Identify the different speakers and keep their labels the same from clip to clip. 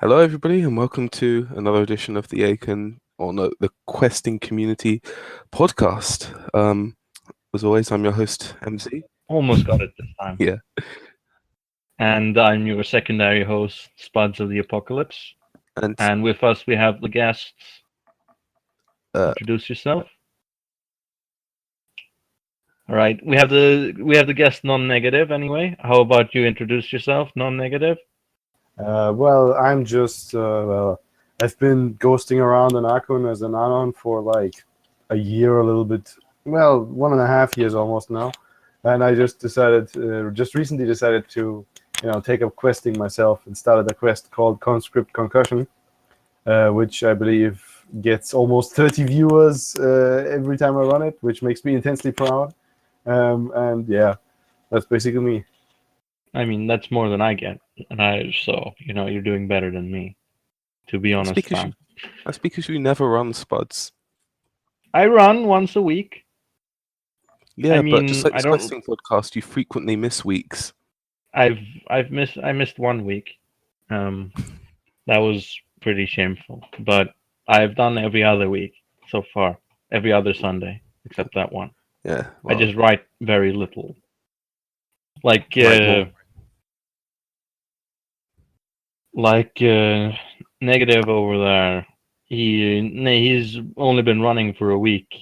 Speaker 1: Hello, everybody, and welcome to another edition of the the Questing Community podcast. As always, I'm your host, MZ.
Speaker 2: Almost got it this time.
Speaker 1: Yeah,
Speaker 2: And I'm your secondary host, Spuds of the Apocalypse.
Speaker 1: and
Speaker 2: And with us we have the guests.
Speaker 1: uh,
Speaker 2: Introduce yourself. All right, we have the guest NullNegative anyway. How about you introduce yourself, NullNegative?
Speaker 3: I'm just, I've been ghosting around Anonkun as an Anon for like a year, a little bit, 1.5 years almost now. And I just recently decided to, take up questing myself and started a quest called Conscript Concussion, which I believe gets almost 30 viewers every time I run it, which makes me intensely proud. And yeah, that's basically me.
Speaker 2: I mean, that's more than I get, so you're doing better than me. To be honest,
Speaker 1: that's because you never run Spuds.
Speaker 2: I run once a week.
Speaker 1: Yeah,
Speaker 2: I
Speaker 1: but just
Speaker 2: mean,
Speaker 1: like
Speaker 2: I
Speaker 1: this
Speaker 2: don't.
Speaker 1: questing podcast, you frequently miss weeks.
Speaker 2: I missed 1 week. That was pretty shameful. But I've done every other week so far, every other Sunday except that one.
Speaker 1: Yeah,
Speaker 2: I just write very little. Like Negative over there. He's only been running for a week,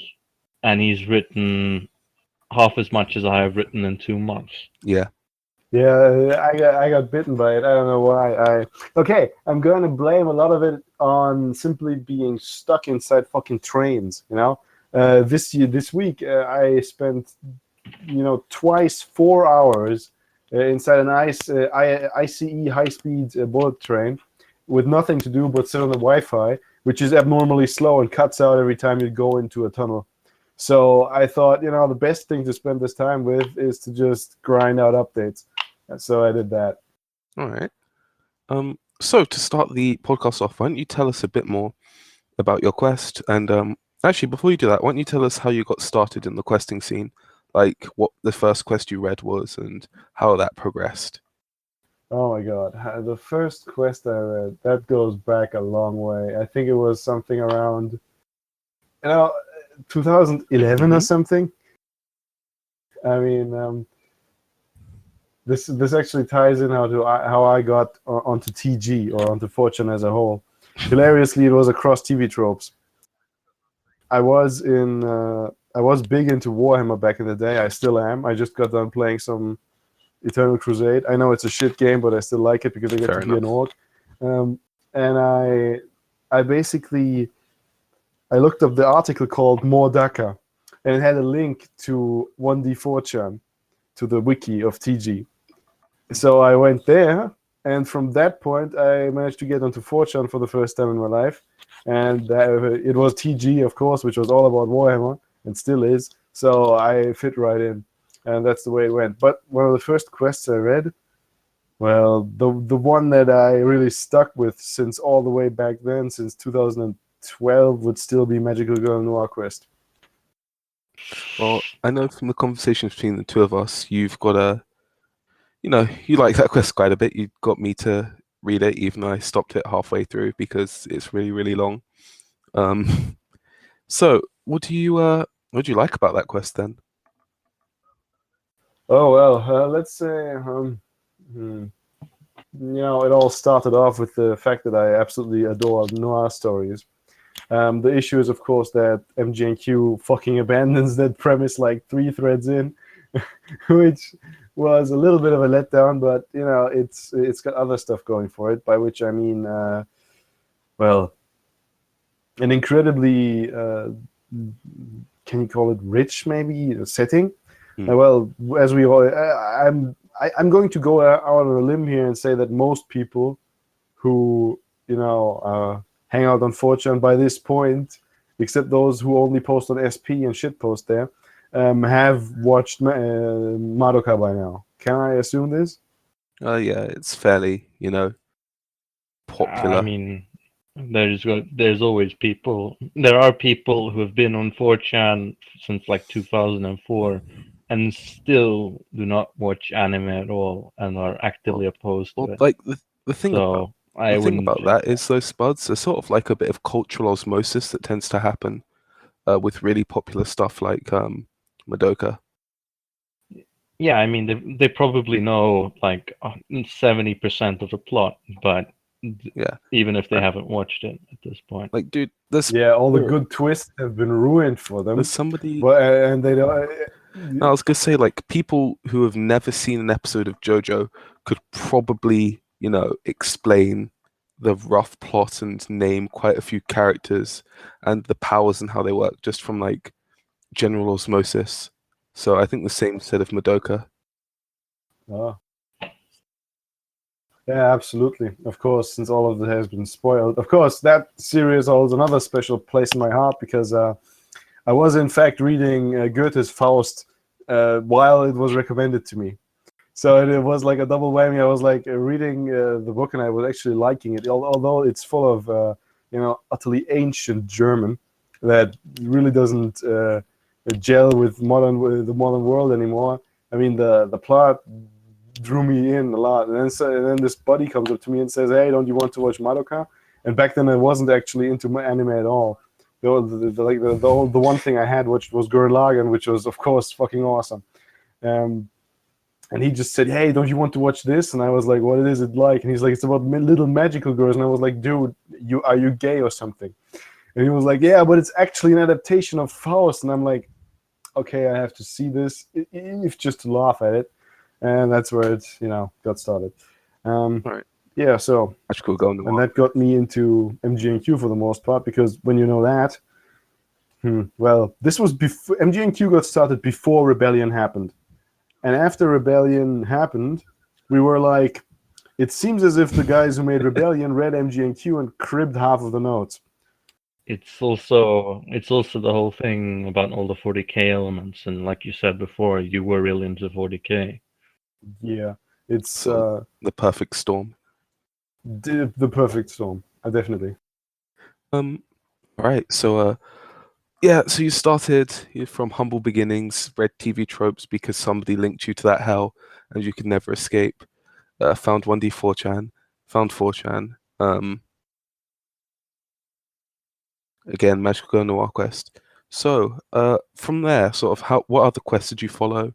Speaker 2: and he's written half as much as I have written in 2 months.
Speaker 1: Yeah.
Speaker 3: Yeah, I got bitten by it. I don't know why. I'm going to blame a lot of it on simply being stuck inside fucking trains. This week I spent, twice 4 hours inside an ICE high-speed bullet train with nothing to do but sit on the Wi-Fi, which is abnormally slow and cuts out every time you go into a tunnel. So I thought, the best thing to spend this time with is to just grind out updates. And so I did that.
Speaker 1: All right. So to start the podcast off, why don't you tell us a bit more about your quest? And actually, before you do that, why don't you tell us how you got started in the questing scene? Like what the first quest you read was and how that progressed.
Speaker 3: Oh my god. The first quest I read, that goes back a long way. I think it was something around 2011 or something. I mean, this actually ties in how I got onto TG or onto Fortune as a whole. Hilariously, it was across TV tropes. I was big into Warhammer back in the day. I still am. I just got done playing some Eternal Crusade. I know it's a shit game, but I still like it because I get to be an orc. And I basically looked up the article called Mordaka, and it had a link to 1D4chan, to the wiki of TG. So I went there, and from that point, I managed to get onto 4chan for the first time in my life. And it was TG, of course, which was all about Warhammer, and still is. So I fit right in, and that's the way it went. But one of the first quests I read, well, the one that I really stuck with since all the way back then, since 2012, would still be Magical Girl Noir Quest.
Speaker 1: Well, I know from the conversations between the two of us, you've got you like that quest quite a bit. You got me to read it, even though I stopped it halfway through because it's really, really long. So what do you like about that quest then?
Speaker 3: Oh well, let's say it all started off with the fact that I absolutely adore noir stories. The issue is, of course, that MZion fucking abandons that premise like 3 threads in, which was a little bit of a letdown, but it's got other stuff going for it, by which I mean, an incredibly, can you call it rich, maybe, setting? Well, as we all, I'm going to go out on a limb here and say that most people who, hang out on 4chan by this point, except those who only post on SP and shitpost there, have watched Madoka by now. Can I assume this?
Speaker 1: Yeah, it's fairly, popular.
Speaker 2: I mean, there's always people. There are people who have been on 4chan since like 2004 and still do not watch anime at all and are actively opposed to it.
Speaker 1: Like the thing
Speaker 2: So I
Speaker 1: The thing
Speaker 2: wouldn't.
Speaker 1: about that is those Spuds, there's sort of like a bit of cultural osmosis that tends to happen with really popular stuff like Madoka.
Speaker 2: Yeah, I mean they probably know like 70% of the plot, but
Speaker 1: Yeah.
Speaker 2: even if they haven't watched it at this point.
Speaker 1: Like, dude, there's
Speaker 3: Yeah, all the good twists have been ruined for them.
Speaker 1: somebody.
Speaker 3: But and they don't.
Speaker 1: No, I was gonna say, like, people who have never seen an episode of JoJo could probably, explain the rough plot and name quite a few characters and the powers and how they work just from like general osmosis. So I think the same said of Madoka.
Speaker 3: Oh. Yeah, absolutely. Of course, since all of it has been spoiled. Of course, that series holds another special place in my heart because I was in fact reading Goethe's Faust while it was recommended to me. So it was like a double whammy. I was like reading the book and I was actually liking it, although it's full of utterly ancient German that really doesn't gel with the modern world anymore. I mean, the plot drew me in a lot, and then this buddy comes up to me and says, "Hey, don't you want to watch Madoka?" And back then I wasn't actually into anime at all. The one thing I had which was Gurren Lagann, which was of course fucking awesome. And he just said, "Hey, don't you want to watch this?" And I was like, "What is it like?" And he's like, "It's about little magical girls." And I was like, "Dude, are you gay or something?" And he was like, "Yeah, but it's actually an adaptation of Faust." And I'm like, "Okay, I have to see this, if just to laugh at it." And that's where it, got started.
Speaker 1: Right.
Speaker 3: Yeah, so
Speaker 1: Magical Girl Noir.
Speaker 3: and that got me into MGNQ for the most part because when you know that, well, this was before MGNQ got started before Rebellion happened. And after Rebellion happened, we were like, it seems as if the guys who made Rebellion read MGNQ and cribbed half of the notes.
Speaker 2: It's also the whole thing about all the 40K elements, and like you said before, you were really into 40K.
Speaker 3: Yeah, it's
Speaker 1: So the perfect storm.
Speaker 3: the perfect storm, definitely.
Speaker 1: Right. So yeah, so you started from humble beginnings, read TV tropes because somebody linked you to that hell and you could never escape. Found 1D4chan, found 4chan. Again, Magical Girl Noir quest. So from there, sort of what other quests did you follow?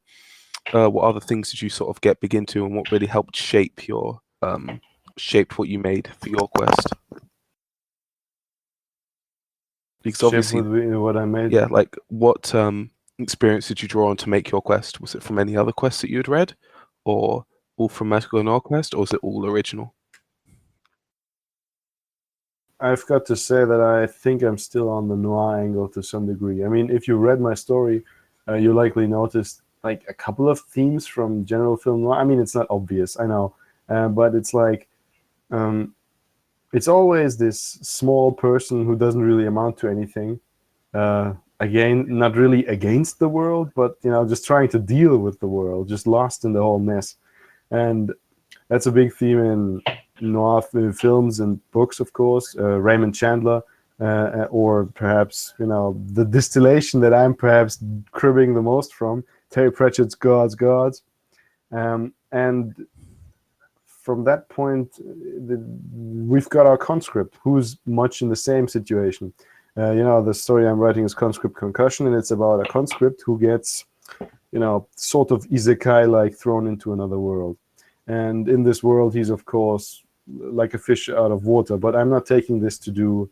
Speaker 1: What other things did you sort of get big into, and what really helped shape your shaped what you made for your quest? Because obviously,
Speaker 3: what I made.
Speaker 1: yeah, like what experience did you draw on to make your quest? Was it from any other quests that you had read, or all from Magical Noir quest, or was it all original?
Speaker 3: I've got to say that I think I'm still on the noir angle to some degree. I mean, if you read my story, you likely noticed like a couple of themes from general film noir. I mean, it's not obvious, I know, but it's like it's always this small person who doesn't really amount to anything. Again, not really against the world, but just trying to deal with the world, just lost in the whole mess. And that's a big theme in noir films and books, of course. Raymond Chandler, or perhaps the distillation that I'm perhaps cribbing the most from, Terry Pratchett's God's Gods. And from that point, we've got our conscript, who's much in the same situation. The story I'm writing is Conscript Concussion, and it's about a conscript who gets, sort of isekai-like thrown into another world. And in this world, he's, of course, like a fish out of water. But I'm not taking this to do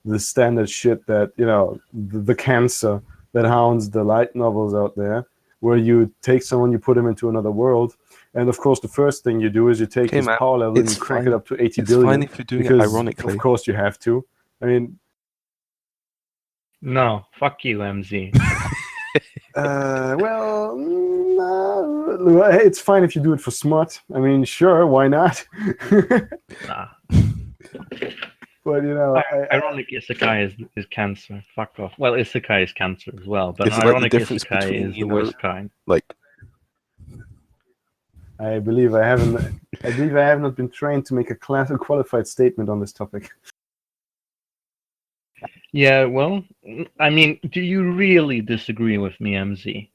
Speaker 3: the standard shit that, the cancer that hounds the light novels out there, where you take someone, you put him into another world. And, of course, the first thing you do is you take his power level and you crank it up to 80 billion.
Speaker 1: It's fine if you're doing it ironically.
Speaker 3: Of course you have to. I mean...
Speaker 2: No, fuck you, MZ.
Speaker 3: Well, it's fine if you do it for smut. I mean, sure, why not?
Speaker 2: Nah.
Speaker 3: But
Speaker 2: ironic isekai is cancer. Fuck off. Well, isekai is cancer as well, but
Speaker 1: It's like
Speaker 2: ironic
Speaker 1: the difference
Speaker 2: isekai
Speaker 1: between,
Speaker 2: is the worst kind.
Speaker 1: Like,
Speaker 3: I believe I have not been trained to make a qualified statement on this topic.
Speaker 2: Yeah, well, I mean, do you really disagree with me, MZ?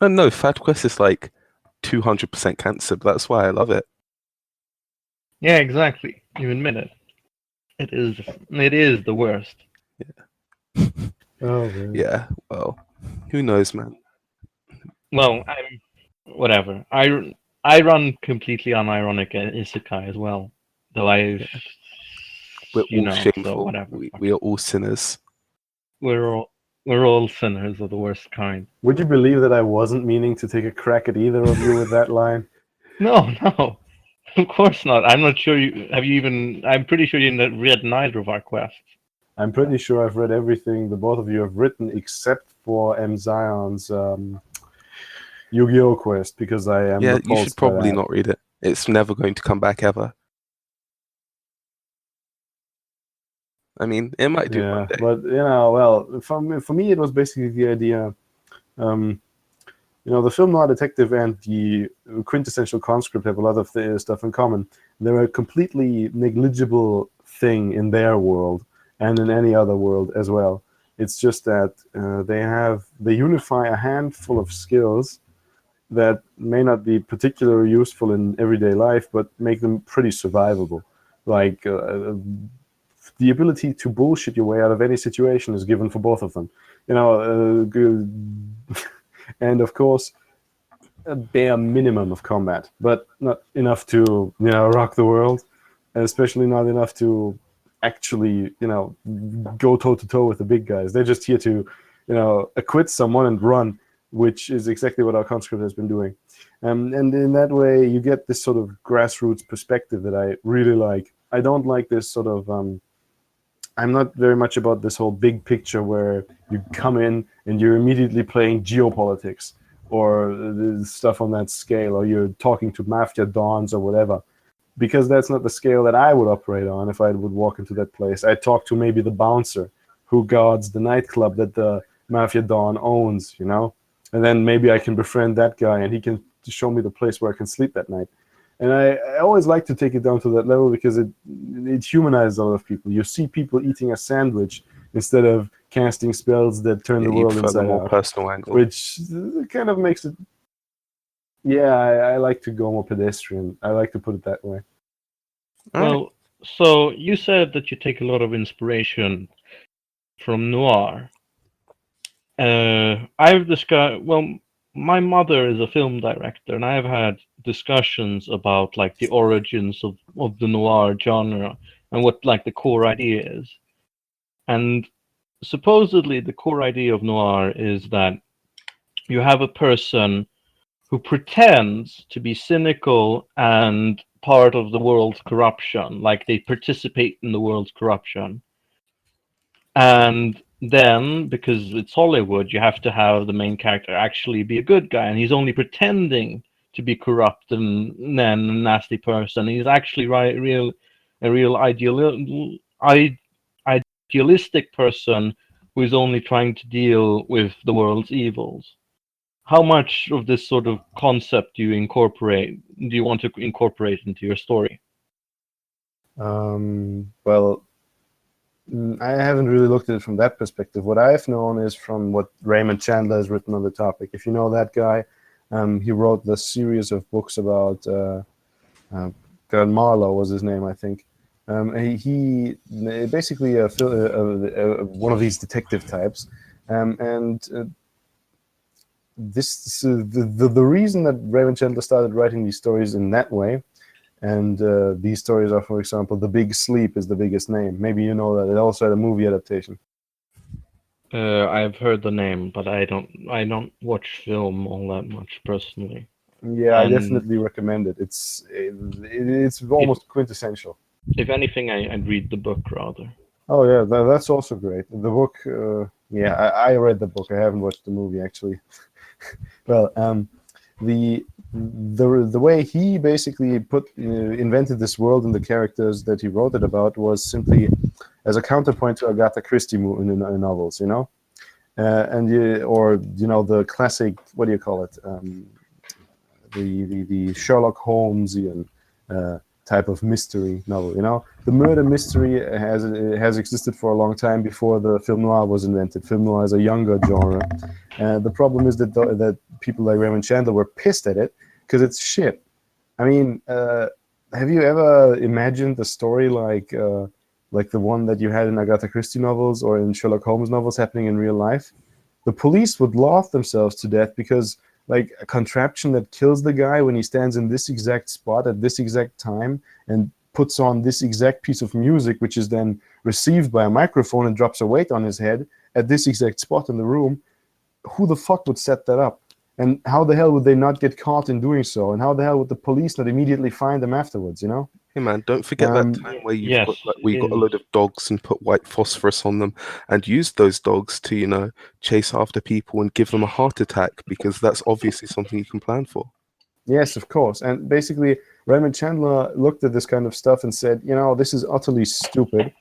Speaker 1: no, Fat Quest is like 200% cancer, but that's why I love it.
Speaker 2: Yeah, exactly. You admit it. It is the worst.
Speaker 3: Oh man.
Speaker 1: Yeah, well, who knows, man?
Speaker 2: Well, I'm whatever. I run completely unironic isekai as well. Though
Speaker 1: We're all
Speaker 2: so
Speaker 1: shameful.
Speaker 2: whatever.
Speaker 1: We are all sinners.
Speaker 2: We're all we're all sinners of the worst kind.
Speaker 3: Would you believe that I wasn't meaning to take a crack at either of you with that line?
Speaker 2: No, no, of course not. I'm not sure you have you even. I'm pretty sure you read neither of our quests.
Speaker 3: I'm pretty sure I've read everything the both of you have written except for MZion's Yu-Gi-Oh quest because I am
Speaker 1: Yeah, you should
Speaker 3: repulsed by
Speaker 1: probably
Speaker 3: that.
Speaker 1: not read it. It's never going to come back ever. I mean, it might do one
Speaker 3: Yeah,
Speaker 1: day.
Speaker 3: but well, for me, it was basically the idea. Um, the film noir detective and the quintessential conscript have a lot of stuff in common. They're a completely negligible thing in their world and in any other world as well. It's just that they unify a handful of skills that may not be particularly useful in everyday life, but make them pretty survivable. Like the ability to bullshit your way out of any situation is given for both of them. And of course, a bare minimum of combat, but not enough to rock the world, and especially not enough to actually go toe to toe with the big guys. They're just here to acquit someone and run, which is exactly what our conscript has been doing. And in that way, you get this sort of grassroots perspective that I really like. I don't like this sort of. I'm not very much about this whole big picture where you come in and you're immediately playing geopolitics or stuff on that scale, or you're talking to mafia dons or whatever, because that's not the scale that I would operate on if I would walk into that place. I'd talk to maybe the bouncer who guards the nightclub that the mafia don owns, and then maybe I can befriend that guy and he can show me the place where I can sleep that night. And I always like to take it down to that level because it humanizes a lot of people. You see people eating a sandwich instead of casting spells that turn
Speaker 1: Yeah,
Speaker 3: the
Speaker 1: you
Speaker 3: world
Speaker 1: prefer the
Speaker 3: inside
Speaker 1: more
Speaker 3: out,
Speaker 1: personal angle.
Speaker 3: which kind of makes it. Yeah, I like to go more pedestrian. I like to put it that way.
Speaker 2: Well, so you said that you take a lot of inspiration from noir. I've discussed. Well, my mother is a film director, and I've had discussions about like the origins of the noir genre and what like the core idea is. And supposedly, the core idea of noir is that you have a person who pretends to be cynical and part of the world's corruption, like they participate in the world's corruption. And then, because it's Hollywood, you have to have the main character actually be a good guy, and he's only pretending to be corrupt and then a nasty person. He's actually a real idealistic person who is only trying to deal with the world's evils. How much of this sort of concept do you want to incorporate into your story?
Speaker 3: Well, I haven't really looked at it from that perspective. What I've known is from what Raymond Chandler has written on the topic. If you know that guy, he wrote the series of books about Marlowe was his name, I think. He basically one of these detective types, and the reason that Raymond Chandler started writing these stories in that way. And these stories are, for example, The Big Sleep is the biggest name. Maybe you know that. It also had a movie adaptation.
Speaker 2: I've heard the name, but I don't watch film all that much personally.
Speaker 3: Yeah, I
Speaker 2: And
Speaker 3: definitely recommend it. It's almost quintessential.
Speaker 2: if anything, I'd read the book rather.
Speaker 3: Oh yeah, that's also great. The book, yeah, I read the book. I haven't watched the movie actually. Well, the way he basically invented this world and the characters that he wrote it about was simply as a counterpoint to Agatha Christie novels, or the classic, what do you call it, the Sherlock Holmesian type of mystery novel. The murder mystery has existed for a long time before the film noir was invented. Film noir is a younger genre. The problem is that people like Raymond Chandler were pissed at it because it's shit. I mean, have you ever imagined a story like the one that you had in Agatha Christie novels or in Sherlock Holmes novels happening in real life? The police would laugh themselves to death because like a contraption that kills the guy when he stands in this exact spot at this exact time and puts on this exact piece of music, which is then received by a microphone and drops a weight on his head at this exact spot in the room. Who the fuck would set that up? And how the hell would they not get caught in doing so? And how the hell would the police not immediately find them afterwards, you know?
Speaker 1: Hey man, don't forget that time where you've
Speaker 2: Yes,
Speaker 1: got like we got a load of dogs and put white phosphorus on them and used those dogs to, chase after people and give them a heart attack because that's obviously something you can plan for.
Speaker 3: Yes, of course. And basically, Raymond Chandler looked at this kind of stuff and said, this is utterly stupid.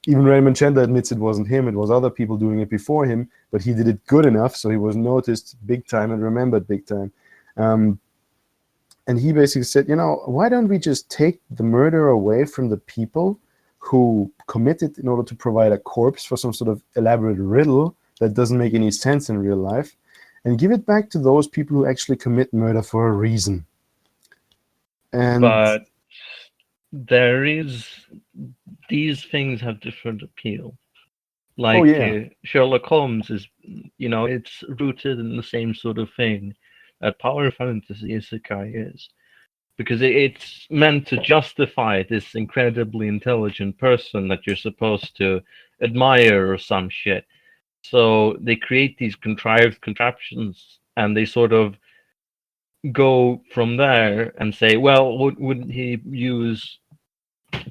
Speaker 3: Even Raymond Chandler admits it wasn't him, it was other people doing it before him, but he did it good enough, so he was noticed big time and remembered big time. And he basically said, why don't we just take the murder away from the people who commit it in order to provide a corpse for some sort of elaborate riddle that doesn't make any sense in real life, and give it back to those people who actually commit murder for a reason.
Speaker 2: But these things have different appeal. Like Sherlock Holmes is, it's rooted in the same sort of thing that power fantasy isekai is. Because it's meant to justify this incredibly intelligent person that you're supposed to admire or some shit. So they create these contrived contraptions and they sort of go from there and say, well, what would he use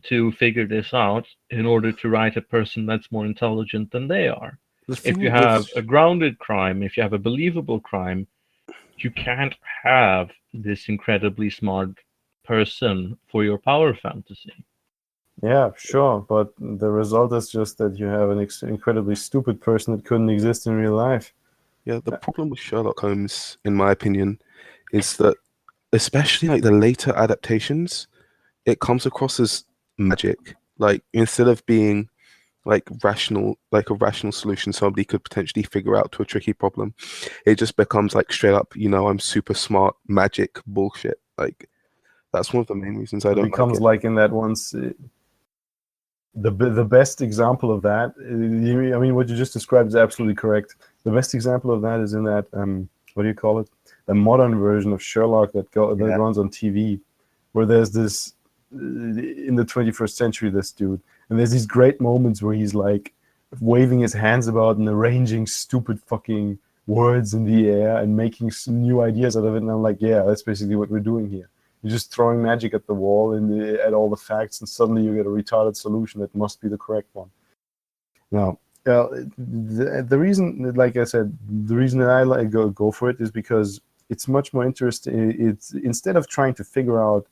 Speaker 2: to figure this out in order to write a person that's more intelligent than they are? If you have a grounded crime, if you have a believable crime, you can't have this incredibly smart person for your power fantasy.
Speaker 3: Yeah, sure, but the result is just that you have an incredibly stupid person that couldn't exist in real life.
Speaker 1: Yeah, the problem with Sherlock Holmes, in my opinion, is that especially like the later adaptations, it comes across as magic. Like instead of being like a rational solution somebody could potentially figure out to a tricky problem, it just becomes like straight up, I'm super smart magic bullshit. Like that's one of the main reasons I don't like it.
Speaker 3: It becomes like in that once. The best example of that, I mean, what you just described is absolutely correct. The best example of that is in that, what do you call it? The modern version of Sherlock that runs on TV, where there's this, in the 21st century, this dude, and there's these great moments where he's like waving his hands about and arranging stupid fucking words in the air and making some new ideas out of it. And I'm like, yeah, that's basically what we're doing here. You're just throwing magic at the wall and at all the facts, and suddenly you get a retarded solution that must be the correct one. Now, the reason, like I said, the reason that I like go for it is because it's much more interesting. It's instead of trying to figure out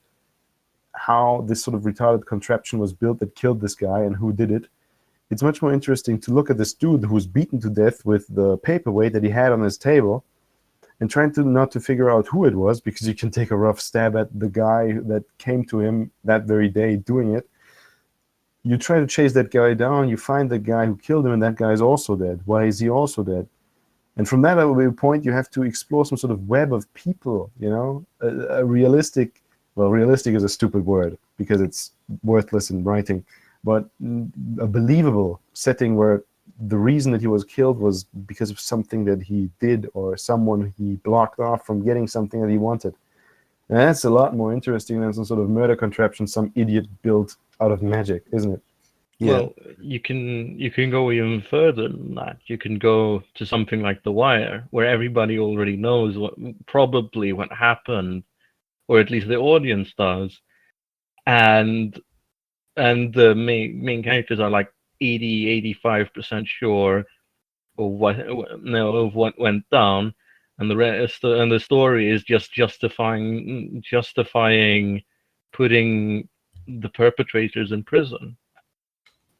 Speaker 3: how this sort of retarded contraption was built that killed this guy and who did it, it's much more interesting to look at this dude who was beaten to death with the paperweight that he had on his table, and trying to not to figure out who it was, because you can take a rough stab at the guy that came to him that very day doing it. You try to chase that guy down, you find the guy who killed him, and that guy is also dead. Why is he also dead? And from that point, you have to explore some sort of web of people, a realistic, well, realistic is a stupid word because it's worthless in writing, but a believable setting where the reason that he was killed was because of something that he did or someone he blocked off from getting something that he wanted. And that's a lot more interesting than some sort of murder contraption some idiot built out of magic, isn't it?
Speaker 1: Yeah.
Speaker 2: Well, you can go even further than that. You can go to something like The Wire, where everybody already knows probably what happened, or at least the audience does, and the main characters are like 85% sure of what went down, and the rest and the story is just justifying putting the perpetrators in prison.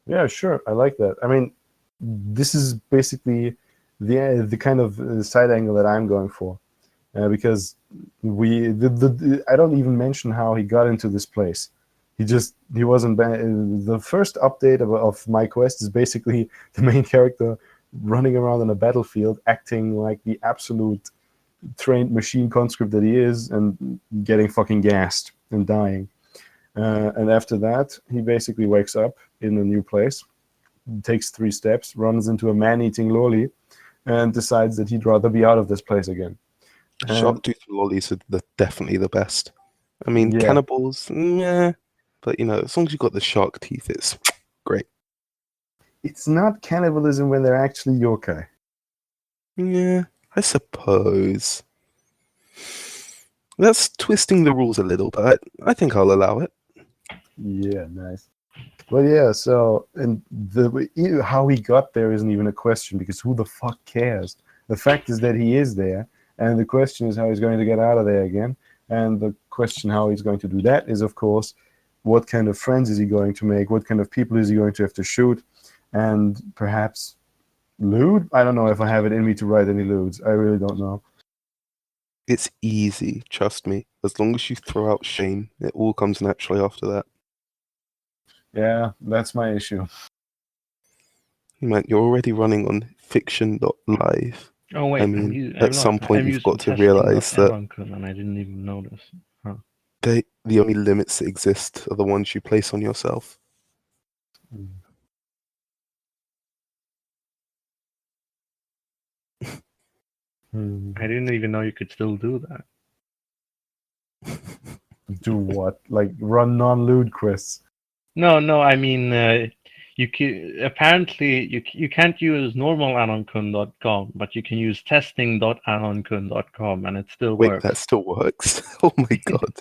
Speaker 3: Yeah, sure. I like that. I mean, this is basically the kind of side angle that I'm going for, because I don't even mention how he got into this place. He wasn't the first update of my quest is basically the main character running around on a battlefield acting like the absolute trained machine conscript that he is, and getting fucking gassed and dying. And after that, he basically wakes up in a new place, takes 3 steps, runs into a man-eating lolly, and decides that he'd rather be out of this place again.
Speaker 1: Shark tooth lollies are definitely the best. I mean,
Speaker 3: Yeah.
Speaker 1: cannibals, yeah, but as long as you got the shark teeth, it's great.
Speaker 3: It's not cannibalism when they're actually yokai.
Speaker 1: Yeah, I suppose. That's twisting the rules a little, but I think I'll allow it.
Speaker 3: Yeah, nice. Well, yeah, so, and how he got there isn't even a question, because who the fuck cares? The fact is that he is there, and the question is how he's going to get out of there again. And the question how he's going to do that is, of course, what kind of friends is he going to make? What kind of people is he going to have to shoot? And perhaps lewd? I don't know if I have it in me to write any lewds. I really don't know.
Speaker 1: It's easy, trust me. As long as you throw out shame, it all comes naturally after that.
Speaker 3: Yeah, that's my issue.
Speaker 1: Man, you're already running on fiction.live.
Speaker 2: Oh wait,
Speaker 1: I mean, at some point you've got to realize that
Speaker 2: Anonkun, and I didn't even notice.
Speaker 1: the only limits that exist are the ones you place on yourself.
Speaker 2: I didn't even know you could still do that.
Speaker 3: Do what? Like run non-lewd quests?
Speaker 2: No, I mean, you can apparently you can't use normal anonkun.com, but you can use testing.anonkun.com, and it still
Speaker 1: Wait,
Speaker 2: works.
Speaker 1: that still works? Oh my god.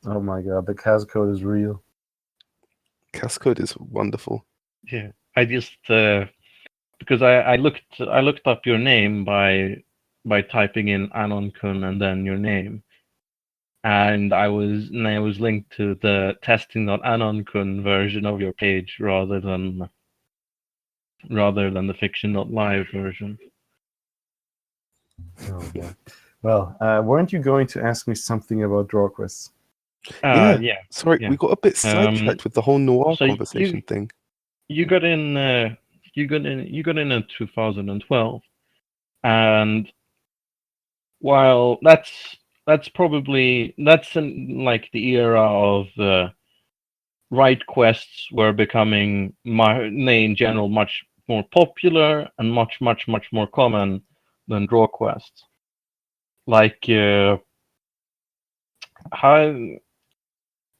Speaker 3: Oh my god, the CAS code is real.
Speaker 1: CAS code is wonderful.
Speaker 2: Yeah, I just because I looked up your name by typing in Anonkun and then your name, and I was linked to the testing.anonkun version of your page rather than the fiction.live version.
Speaker 3: Oh boy. Well, weren't you going to ask me something about draw quests?
Speaker 2: Yeah.
Speaker 1: Sorry, we got a bit sidetracked with the whole noir
Speaker 2: so
Speaker 1: conversation thing.
Speaker 2: You got in. You got in 2012, and while that's probably in like the era of right quests were becoming in general much more popular and much more common than draw quests. Like how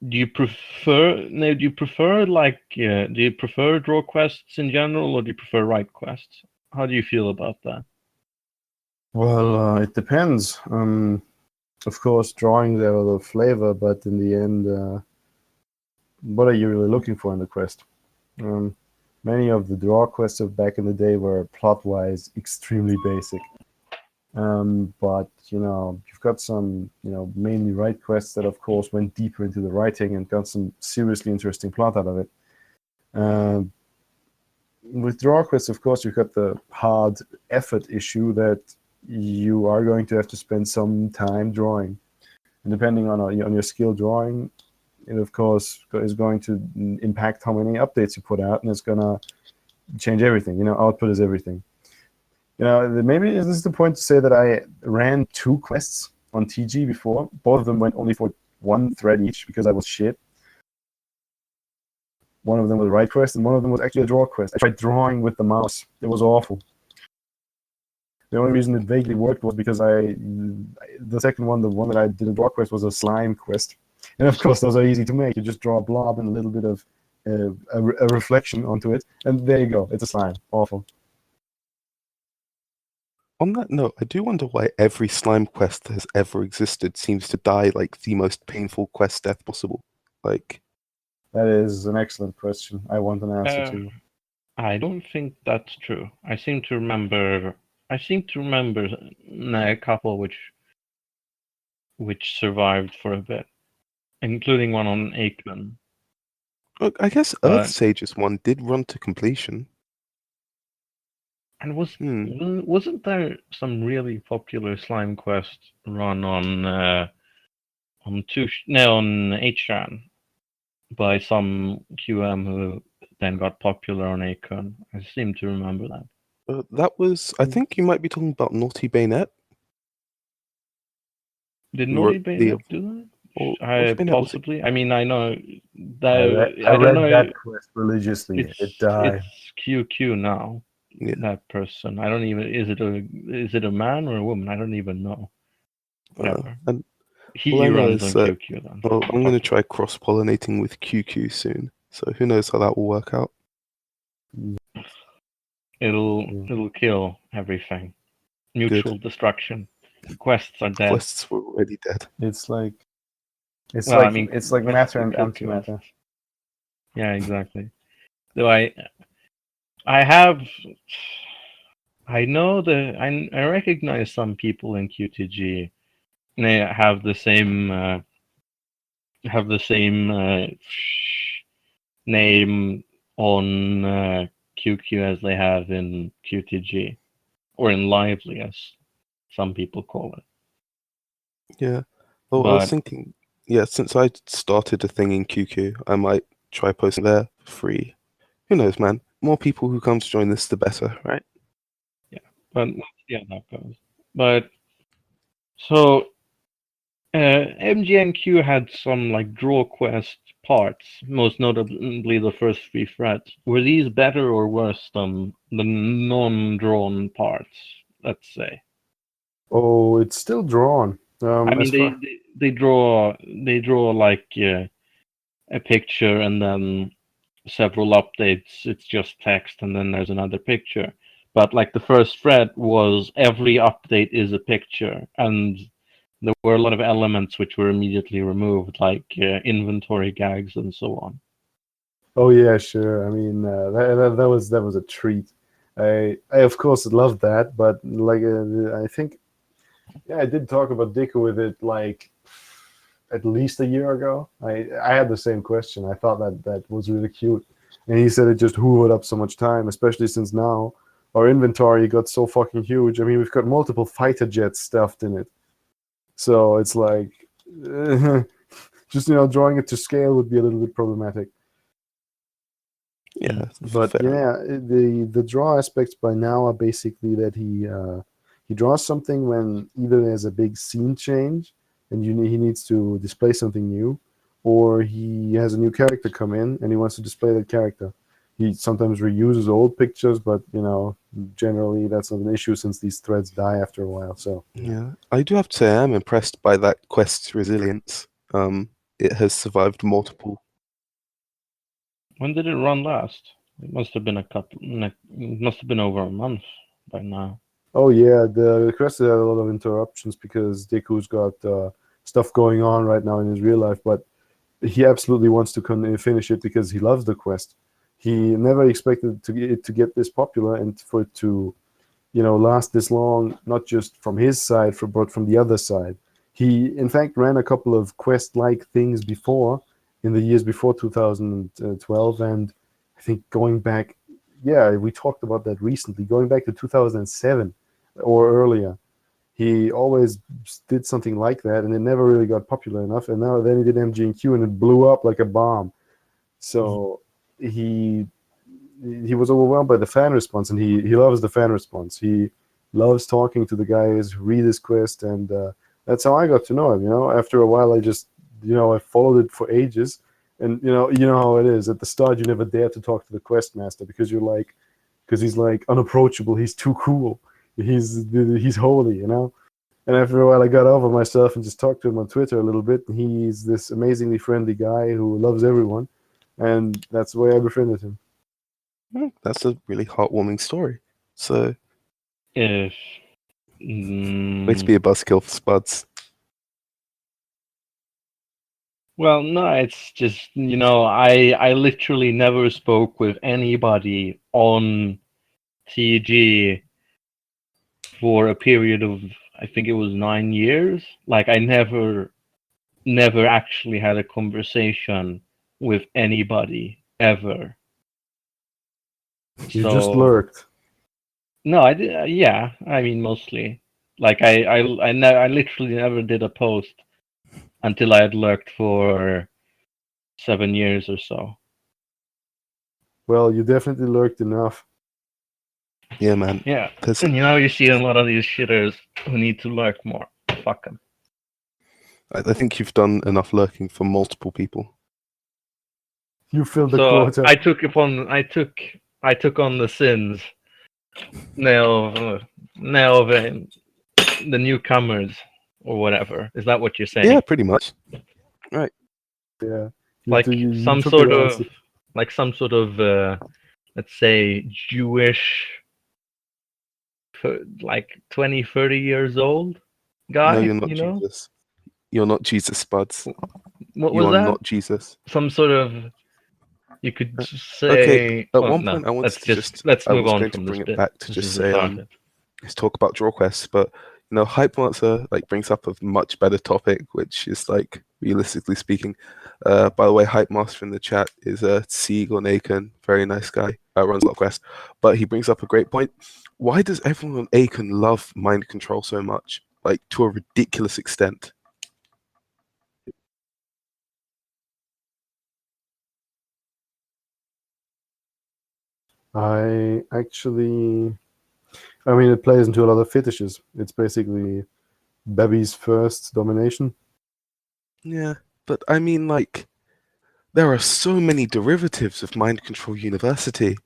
Speaker 2: do you prefer? No, do you prefer draw quests in general, or do you prefer right quests? How do you feel about that?
Speaker 3: Well, it depends. Of course, drawings have a little flavor, but in the end, what are you really looking for in the quest? Many of the draw quests of back in the day were plot-wise extremely basic. But you've got some mainly right quests that of course went deeper into the writing and got some seriously interesting plot out of it. With draw quests, of course, you've got the hard effort issue that you are going to have to spend some time drawing, and depending on your skill drawing, it of course is going to impact how many updates you put out, and it's gonna change everything. Output is everything. Maybe this is the point to say that I ran 2 quests on TG before. Both of them went only for 1 thread each because I was shit. One of them was a right quest, and one of them was actually a draw quest. I tried drawing with the mouse. It was awful. The only reason it vaguely worked was because the second one, the one that I did a draw quest, was a slime quest. And of course, those are easy to make. You just draw a blob and a little bit of a reflection onto it, and there you go. It's a slime. Awful.
Speaker 1: On that note, I do wonder why every slime quest that has ever existed seems to die like the most painful quest death possible. Like,
Speaker 3: that is an excellent question. I want an answer to.
Speaker 2: I don't think that's true. I seem to remember a couple which survived for a bit, including one on Aikman.
Speaker 1: look, I guess Earthsage's one did run to completion.
Speaker 2: And wasn't there some really popular slime quest run on HRAN by some QM who then got popular on Aikman? I seem to remember that.
Speaker 1: That was, I think you might be talking about Naughty Bayonet.
Speaker 2: Did
Speaker 1: who
Speaker 2: Naughty
Speaker 1: wrote the
Speaker 2: Baynet do that?
Speaker 1: or which Baynet was it?
Speaker 2: Possibly. I mean, I know
Speaker 3: I
Speaker 2: I don't
Speaker 3: read
Speaker 2: know.
Speaker 3: that quest religiously.
Speaker 2: It's
Speaker 3: It died.
Speaker 2: QQ now.
Speaker 1: Yeah.
Speaker 2: That person. I don't even. Is it a man or a woman? I don't even know. Whatever.
Speaker 1: And
Speaker 2: He
Speaker 1: all I know
Speaker 2: runs
Speaker 1: is
Speaker 2: on
Speaker 1: that
Speaker 2: QQ then.
Speaker 1: well, I'm going to try cross-pollinating with QQ soon. So who knows how that will work out?
Speaker 2: It'll kill everything. Mutual destruction. Quests are dead.
Speaker 1: Quests were already dead.
Speaker 3: It's like
Speaker 2: Well, I mean,
Speaker 3: it's like
Speaker 2: quests
Speaker 3: matter
Speaker 2: to
Speaker 3: and
Speaker 2: kill
Speaker 3: antimatter.
Speaker 2: quests. Yeah, exactly. Though I have. I know I recognize some people in QTG. They have the same name on QQ as they have in QTG, or in Lively, as some people call it.
Speaker 1: Yeah. Well, I was
Speaker 2: But
Speaker 1: thinking, yeah, since I started a thing in QQ, I might try posting there for free. Who knows, man? More people who come to join this, the better, right?
Speaker 2: let's see how that goes. But so MGNQ had some like draw quest parts, most notably the first 3 threads. Were these better or worse than the non-drawn parts? Let's say.
Speaker 3: Oh, it's still drawn.
Speaker 2: I mean,
Speaker 3: As far
Speaker 2: they draw like a picture and then several updates. It's just text and then there's another picture. But like the first thread was every update is a picture, and there were a lot of elements which were immediately removed, like inventory gags and so on.
Speaker 3: Oh yeah, sure. I mean, that was a treat. I of course loved that, but like I think, yeah, I did talk about Dico with it like at least a year ago. I had the same question. I thought that was really cute, and he said it just hoovered up so much time, especially since now our inventory got so fucking huge. I mean, we've got multiple fighter jets stuffed in it, so it's like just drawing it to scale would be a little bit problematic.
Speaker 1: Yeah,
Speaker 3: But
Speaker 1: fair.
Speaker 3: yeah, the draw aspects by now are basically that he draws something when either there's a big scene change and he needs to display something new, or he has a new character come in and he wants to display that character. He sometimes reuses old pictures, but generally that's not an issue since these threads die after a while. So
Speaker 1: Yeah, I do have to say I'm impressed by that quest's resilience. It has survived multiple.
Speaker 2: When did it run last? It must have been must have been over a month by now.
Speaker 3: oh yeah, the quest had a lot of interruptions because Deku's got stuff going on right now in his real life, but he absolutely wants to finish it because he loves the quest. He never expected it to get this popular and for it to, last this long, not just from his side, but from the other side. He, in fact, ran a couple of quest-like things before, in the years before 2012, and I think going back, yeah, we talked about that recently, going back to 2007 or earlier. He always did something like that, and it never really got popular enough. And now then he did MGQ, and it blew up like a bomb. So he was overwhelmed by the fan response, and he loves the fan response. He loves talking to the guys who read his quest, and that's how I got to know him. After a while, I just I followed it for ages, and you know how it is. At the start, you never dare to talk to the quest master because he's like unapproachable. He's too cool. He's holy, And after a while, I got over myself and just talked to him on Twitter a little bit. He's this amazingly friendly guy who loves everyone, and that's the way I befriended him.
Speaker 1: That's a really heartwarming story. So,
Speaker 2: If
Speaker 1: way to be a buzzkill for Spuds.
Speaker 2: well, no, it's just I literally never spoke with anybody on TG for a period of, I think it was 9 years. Like I never actually had a conversation with anybody ever.
Speaker 3: You just lurked.
Speaker 2: No, I did. Yeah, I mean mostly. Like I literally never did a post until I had lurked for 7 years or so.
Speaker 3: Well, you definitely lurked enough.
Speaker 1: Yeah, man.
Speaker 2: Yeah, and you see a lot of these shitters who need to lurk more. Fuck them.
Speaker 1: I think you've done enough lurking for multiple people.
Speaker 3: You filled the
Speaker 2: So
Speaker 3: quota.
Speaker 2: I took on the sins now the newcomers or whatever. Is that what you're saying?
Speaker 1: Yeah, pretty much. Right.
Speaker 3: Yeah.
Speaker 2: Like some
Speaker 3: took
Speaker 2: sort
Speaker 3: it
Speaker 2: of
Speaker 3: honestly.
Speaker 2: let's say Jewish, like 20, 30 years old guy.
Speaker 1: No, you're not
Speaker 2: You know,
Speaker 1: Jesus. You're not Jesus, Spuds.
Speaker 2: what
Speaker 1: You
Speaker 2: was
Speaker 1: are
Speaker 2: that?
Speaker 1: not Jesus.
Speaker 2: Some sort of. You could
Speaker 1: Okay.
Speaker 2: say.
Speaker 1: At
Speaker 2: Well,
Speaker 1: one
Speaker 2: no.
Speaker 1: point, I wanted to
Speaker 2: Let's
Speaker 1: I
Speaker 2: move
Speaker 1: was
Speaker 2: on
Speaker 1: going to
Speaker 2: from this
Speaker 1: bring it
Speaker 2: bit.
Speaker 1: back to
Speaker 2: This
Speaker 1: just
Speaker 2: is
Speaker 1: say,
Speaker 2: retarded.
Speaker 1: let's talk about draw quests, but Hypemaster like brings up a much better topic, which is like realistically speaking. By the way, Hypemaster in the chat is Sieg or Nakon, very nice guy. Runs a lot of quests, but he brings up a great point. Why does everyone on Akon love mind control so much, like to a ridiculous extent?
Speaker 3: I mean, it plays into a lot of fetishes. It's basically Babby's first domination.
Speaker 1: Yeah, but I mean, like, there are so many derivatives of Mind Control University.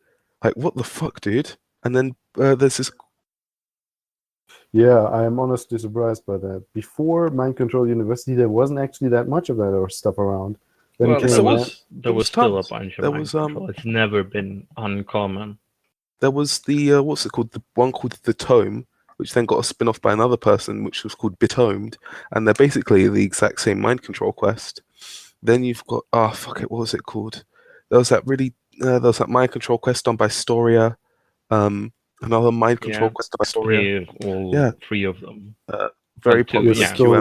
Speaker 1: Like, what the fuck, dude? And then there's this.
Speaker 3: Yeah, I am honestly surprised by that. Before Mind Control University, there wasn't actually that much of that or stuff around. Then
Speaker 2: Well,
Speaker 3: came
Speaker 1: Yes,
Speaker 2: there was still a
Speaker 1: tons.
Speaker 2: bunch of
Speaker 1: There
Speaker 2: mind
Speaker 1: was
Speaker 2: control. It's never been uncommon.
Speaker 1: there was the what's it called? The one called the Tome, which then got a spin-off by another person, which was called Bitomed, and they're basically the exact same mind control quest. Then you've got fuck it, what was it called? There was that mind control quest done by Storia, another mind control
Speaker 2: Yeah,
Speaker 1: quest done by Storia. Yeah,
Speaker 2: three of them.
Speaker 1: very
Speaker 2: Two,
Speaker 1: popular
Speaker 2: yeah,
Speaker 1: QM,
Speaker 3: Story.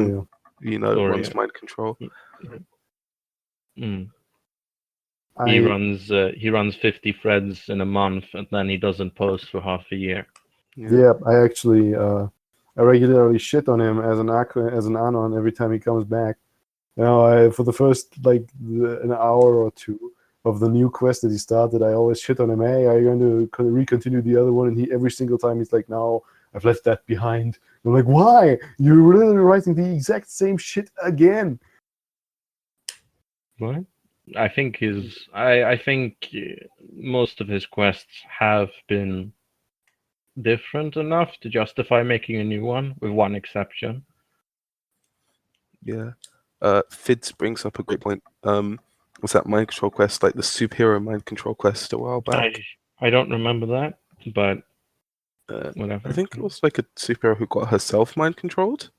Speaker 1: runs
Speaker 2: Storia.
Speaker 1: mind control.
Speaker 2: Mm.
Speaker 3: I
Speaker 2: He runs 50 threads in a month, and then he doesn't post for half a year.
Speaker 3: yeah, I actually I regularly shit on him as an anon every time he comes back. You know, for the first an hour or two of the new quest that he started, I always shit on him. Hey, are you going to recontinue the other one? And he every single time he's like, no, I've left that behind. I'm like, why? You're literally writing the exact same shit again.
Speaker 2: What? I think I think most of his quests have been different enough to justify making a new one, with one exception.
Speaker 1: Yeah. Fids brings up a great point. Was that mind control quest, like the superhero mind control quest a while back?
Speaker 2: I don't remember that, but
Speaker 1: I
Speaker 2: whatever.
Speaker 1: think it was like a superhero who got herself mind controlled.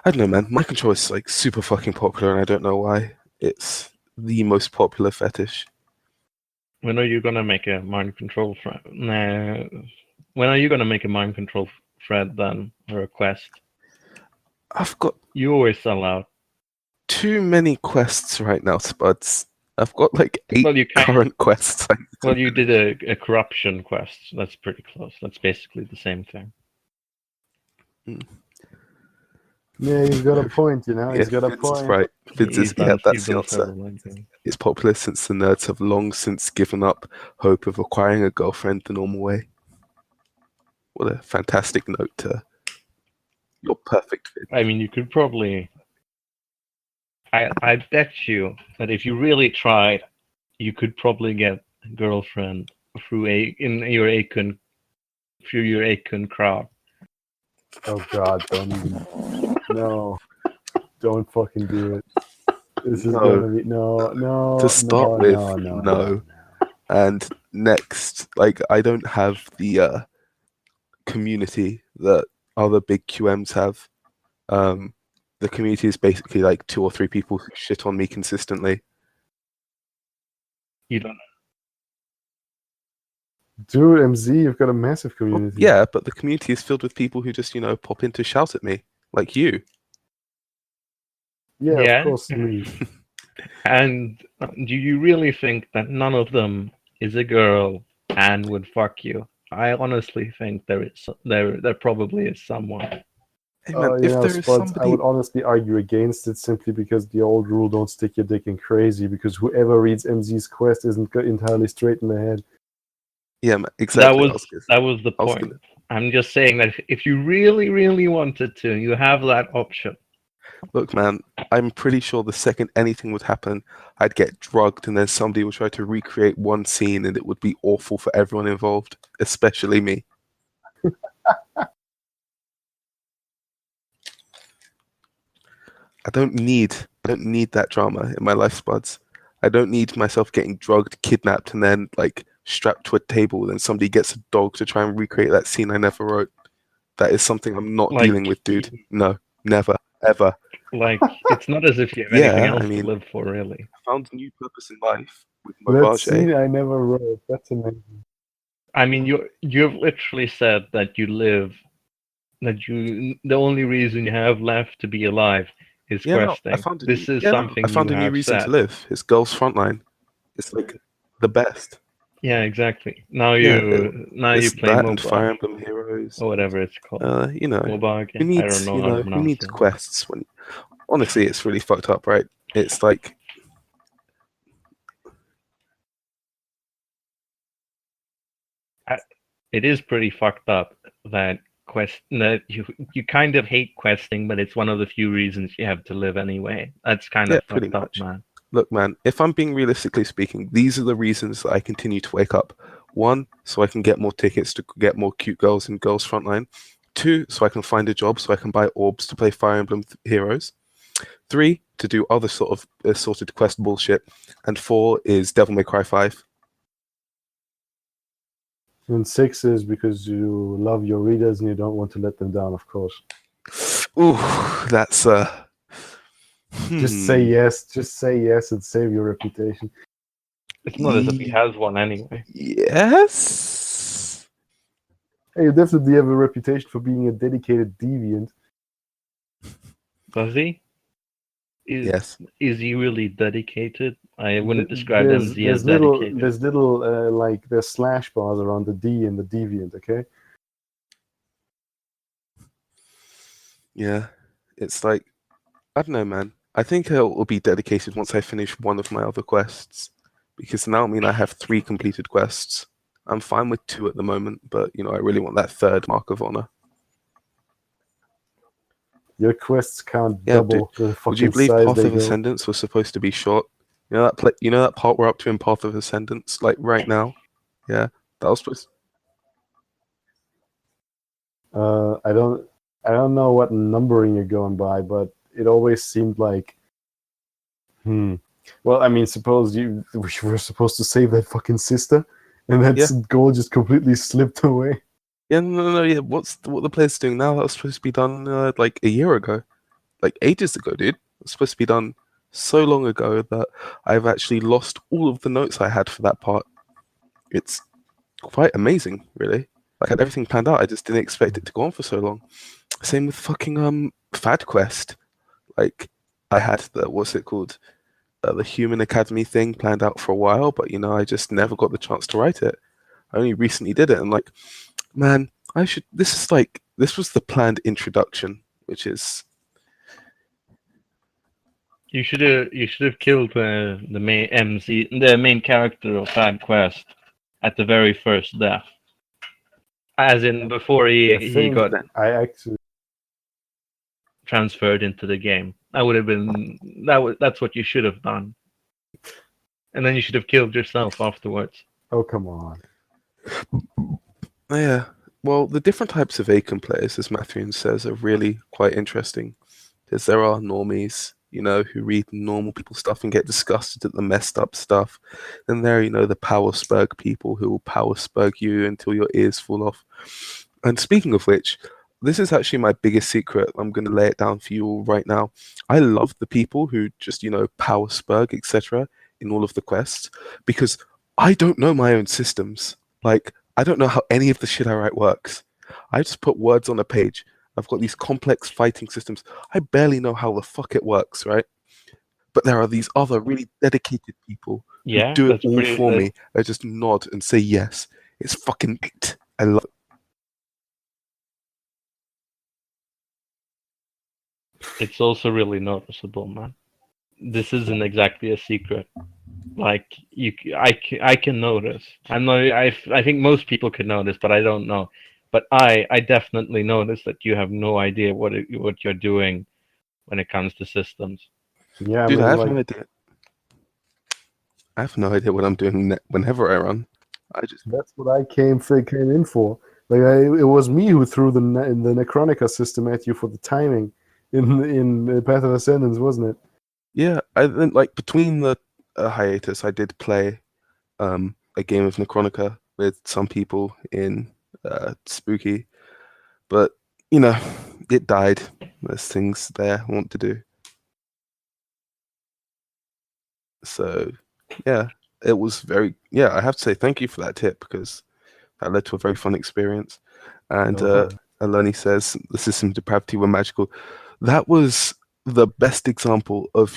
Speaker 1: I don't know, man. Mind control is like super fucking popular, and I don't know why. It's the most popular fetish.
Speaker 2: When are you gonna make a mind control thread? Nah. When are you gonna make a mind control thread then, or a quest?
Speaker 1: I've got
Speaker 2: You always sell out.
Speaker 1: too many quests right now, Spuds. I've got like 8
Speaker 2: Well, you can.
Speaker 1: current quests.
Speaker 2: Well, you did a corruption quest. That's pretty close. That's basically the same thing.
Speaker 3: Yeah, he's got a point, you know.
Speaker 1: Yeah,
Speaker 3: He's got a
Speaker 1: Fids is
Speaker 3: point.
Speaker 1: right. Fids is, yeah, that's
Speaker 2: You've
Speaker 1: the
Speaker 2: done
Speaker 1: answer.
Speaker 2: several like that.
Speaker 1: It's popular since the nerds have long since given up hope of acquiring a girlfriend the normal way. What a fantastic note to your perfect fit.
Speaker 2: I mean, you could probably. I bet you that if you really tried, you could probably get a girlfriend through your Akon crowd.
Speaker 3: Oh God, don't even. No, don't fucking do it. This is
Speaker 1: No.
Speaker 3: gonna be no.
Speaker 1: To start
Speaker 3: no,
Speaker 1: with,
Speaker 3: no.
Speaker 1: no. And next, like I don't have the community that other big QMs have. The community is basically like 2 or 3 people who shit on me consistently.
Speaker 2: You don't.
Speaker 3: Dude, MZ, you've got a massive
Speaker 1: Well,
Speaker 3: community.
Speaker 1: yeah, but the community is filled with people who just, pop in to shout at me, like you.
Speaker 3: Yeah,
Speaker 2: Yeah.
Speaker 3: of course, me.
Speaker 2: And do you really think that none of them is a girl and would fuck you? I honestly think there probably is someone.
Speaker 1: Hey man, if there is
Speaker 3: Spuds, I
Speaker 1: somebody,
Speaker 3: would honestly argue against it simply because the old rule don't stick your dick in crazy, because whoever reads MZ's quest isn't entirely straight in the head.
Speaker 1: yeah, man, exactly.
Speaker 2: That was the point. I'm just saying that if you really, really wanted to, you have that option.
Speaker 1: Look, man, I'm pretty sure the second anything would happen, I'd get drugged, and then somebody would try to recreate one scene, and it would be awful for everyone involved, especially me. I don't need that drama in my life, Spuds. I don't need myself getting drugged, kidnapped, and then like strapped to a table. Then somebody gets a dog to try and recreate that scene I never wrote. That is something I'm not
Speaker 2: Like,
Speaker 1: dealing with, dude. No, never, ever.
Speaker 2: like it's not as if you have anything
Speaker 1: Yeah,
Speaker 2: else
Speaker 1: I mean,
Speaker 2: to live for, really.
Speaker 1: I found a new purpose in life with
Speaker 3: That
Speaker 1: Mobage.
Speaker 3: scene I never wrote. That's amazing.
Speaker 2: I mean, you've literally said that the only reason you have left to be alive is
Speaker 1: Yeah, no,
Speaker 2: questing.
Speaker 1: I
Speaker 2: This is something
Speaker 1: found
Speaker 2: you
Speaker 1: a new
Speaker 2: have
Speaker 1: reason to
Speaker 2: said.
Speaker 1: live. It's Girls Frontline. It's like the best.
Speaker 2: Yeah, exactly. Now
Speaker 1: Yeah,
Speaker 2: you
Speaker 1: it's
Speaker 2: play
Speaker 1: that and Fire
Speaker 2: Mobile
Speaker 1: Emblem Heroes.
Speaker 2: or whatever it's called.
Speaker 1: You know,
Speaker 2: Mobile. I don't know how to
Speaker 1: who
Speaker 2: pronounce
Speaker 1: needs
Speaker 2: it.
Speaker 1: quests when? Honestly, it's really fucked up, right? It's like
Speaker 2: It is pretty fucked up that you kind of hate questing, but it's one of the few reasons you have to live anyway. That's kind
Speaker 1: yeah,
Speaker 2: of
Speaker 1: pretty
Speaker 2: fucked up,
Speaker 1: much.
Speaker 2: man.
Speaker 1: Look, man, if I'm being realistically speaking, these are the reasons that I continue to wake up. One, so I can get more tickets to get more cute girls in Girls Frontline. Two, so I can find a job so I can buy orbs to play Fire Emblem Heroes. Three, to do other sort of assorted quest bullshit. And four is Devil May Cry 5.
Speaker 3: And 6 is because you love your readers and you don't want to let them down, of course.
Speaker 1: Ooh, that's
Speaker 3: Just say yes. Just say yes and save your reputation.
Speaker 2: It's not as if he has one anyway.
Speaker 1: Yes.
Speaker 3: Hey, you definitely have a reputation for being a dedicated deviant.
Speaker 2: Does he?
Speaker 1: Yes.
Speaker 2: Is he really dedicated? I wouldn't describe MZ as
Speaker 3: little,
Speaker 2: dedicated.
Speaker 3: there's little like there's slash bars around the D in the deviant. Okay.
Speaker 1: Yeah. It's like, I don't know, man. I think I will be dedicated once I finish one of my other quests, because now I mean I have 3 completed quests. I'm fine with 2 at the moment, but you know I really want that third mark of honor.
Speaker 3: Your quests can't
Speaker 1: Yeah, dude.
Speaker 3: double the
Speaker 1: Would you
Speaker 3: fucking
Speaker 1: believe
Speaker 3: size
Speaker 1: Path
Speaker 3: they
Speaker 1: of
Speaker 3: go.
Speaker 1: Ascendance was supposed to be short? You know that you know that part we're up to in Path of Ascendance, like right now? Yeah, that was supposed.
Speaker 3: I don't know what numbering you're going by, but it always seemed like, Well, I mean, suppose we were supposed to save that fucking sister, and that goal just completely slipped away.
Speaker 1: Yeah, no. Yeah, what the player's doing now? That was supposed to be done like a year ago, like ages ago, dude. It was supposed to be done so long ago that I've actually lost all of the notes I had for that part. It's quite amazing, really. Like I had everything planned out. I just didn't expect it to go on for so long. Same with fucking Fad Quest. Like I had what's it called? The Human Academy thing planned out for a while, but you know, I just never got the chance to write it. I only recently did it, and like, man, I should. This was the planned introduction, which is.
Speaker 2: You should have killed the main character of Fad Quest at the very first death, as in before he got
Speaker 3: I actually
Speaker 2: transferred into the game. That would have been that's what you should have done, and then you should have killed yourself afterwards.
Speaker 3: Oh, come on.
Speaker 1: Yeah. Well, the different types of Acom players, as Matthew says, are really quite interesting. Because there are normies, you know, who read normal people stuff and get disgusted at the messed up stuff. Then there are, you know, the power spurg people who will power spurg you until your ears fall off. And speaking of which, this is actually my biggest secret. I'm going to lay it down for you all right now. I love the people who just, you know, power spurg, etc. in all of the quests, because I don't know my own systems. Like, I don't know how any of the shit I write works. I just put words on a page. I've got these complex fighting systems. I barely know how the fuck it works, right? But there are these other really dedicated people who
Speaker 2: Yeah,
Speaker 1: do it
Speaker 2: that's
Speaker 1: all
Speaker 2: pretty.
Speaker 1: for me. I just nod and say yes. It's fucking great. I love it.
Speaker 2: It's also really noticeable, man. This isn't exactly a secret. Like I can notice. I think most people could notice, but I don't know. But I definitely notice that you have no idea what you're doing when it comes to systems.
Speaker 3: Yeah, I
Speaker 1: Dude, I
Speaker 3: mean,
Speaker 1: have
Speaker 3: like
Speaker 1: no idea. I have no idea what I'm doing whenever I run. I just
Speaker 3: that's what I came in for. Like it was me who threw the Necronica system at you for the timing in Path of Ascendance, wasn't it?
Speaker 1: yeah. I then like between the hiatus, I did play a game of Necronica with some people in Spooky, but you know, it died. There's things there I want to do. So yeah, it was very yeah. I have to say thank you for that tip because that led to a very fun experience. And
Speaker 3: No problem.
Speaker 1: Aloni says the system depravity were magical. That was the best example of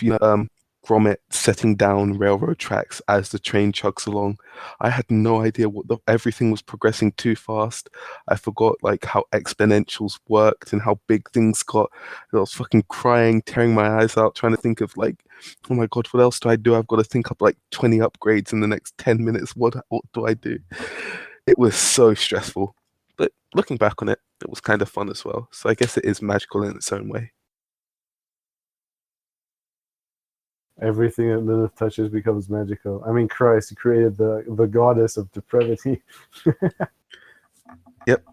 Speaker 1: Gromit setting down railroad tracks as the train chugs along. I had no idea everything was progressing too fast. I forgot like how exponentials worked and how big things got. And I was fucking crying, tearing my eyes out, trying to think of like, oh my god, what else do I do? I've got to think up like 20 upgrades in the next 10 minutes. What do I do? It was so stressful. But looking back on it, it was kind of fun as well. So I guess it is magical in its own way.
Speaker 3: Everything that Lilith touches becomes magical. I mean, Christ, he created the goddess of depravity.
Speaker 1: Yep,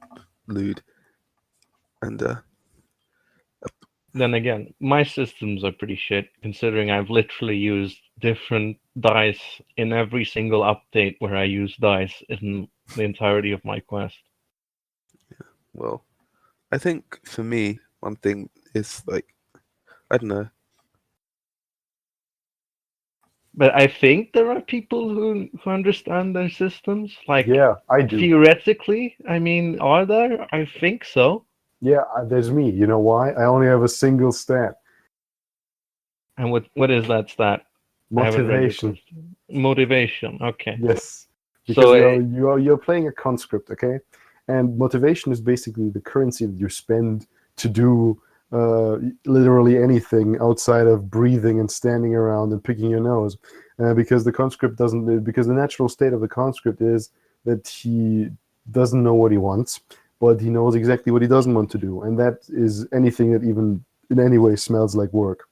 Speaker 1: lewd. And
Speaker 2: Then again, my systems are pretty shit, considering I've literally used different dice in every single update where I use dice in the entirety of my quest.
Speaker 1: well, I think for me, one thing is like, I don't know.
Speaker 2: But I think there are people who understand their systems. Like,
Speaker 3: Yeah, I do.
Speaker 2: theoretically, I mean, are there? I think so.
Speaker 3: Yeah, there's me. You know why? I only have a single stat.
Speaker 2: And what is that stat? I haven't read your
Speaker 3: Motivation.
Speaker 2: quest. Motivation. Okay.
Speaker 3: Yes, because
Speaker 2: So
Speaker 3: you're playing a conscript, okay? And motivation is basically the currency that you spend to do literally anything outside of breathing and standing around and picking your nose. Because the conscript doesn't, because the natural state of the conscript is that he doesn't know what he wants, but he knows exactly what he doesn't want to do, and that is anything that even in any way smells like work.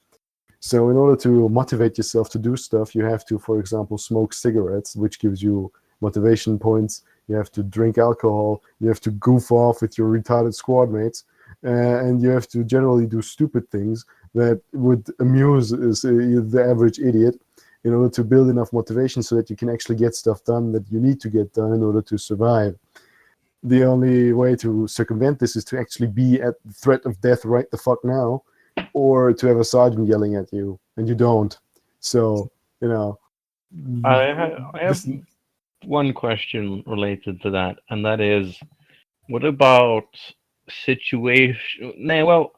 Speaker 3: So in order to motivate yourself to do stuff, you have to, for example, smoke cigarettes, which gives you motivation points. You have to drink alcohol. You have to goof off with your retarded squad mates. And you have to generally do stupid things that would amuse the average idiot in order to build enough motivation so that you can actually get stuff done that you need to get done in order to survive. The only way to circumvent this is to actually be at the threat of death right the fuck now, or to have a sergeant yelling at you, and you don't. So, you know,
Speaker 2: I have
Speaker 3: this,
Speaker 2: one question related to that, and that is, what about situation? Nah, well,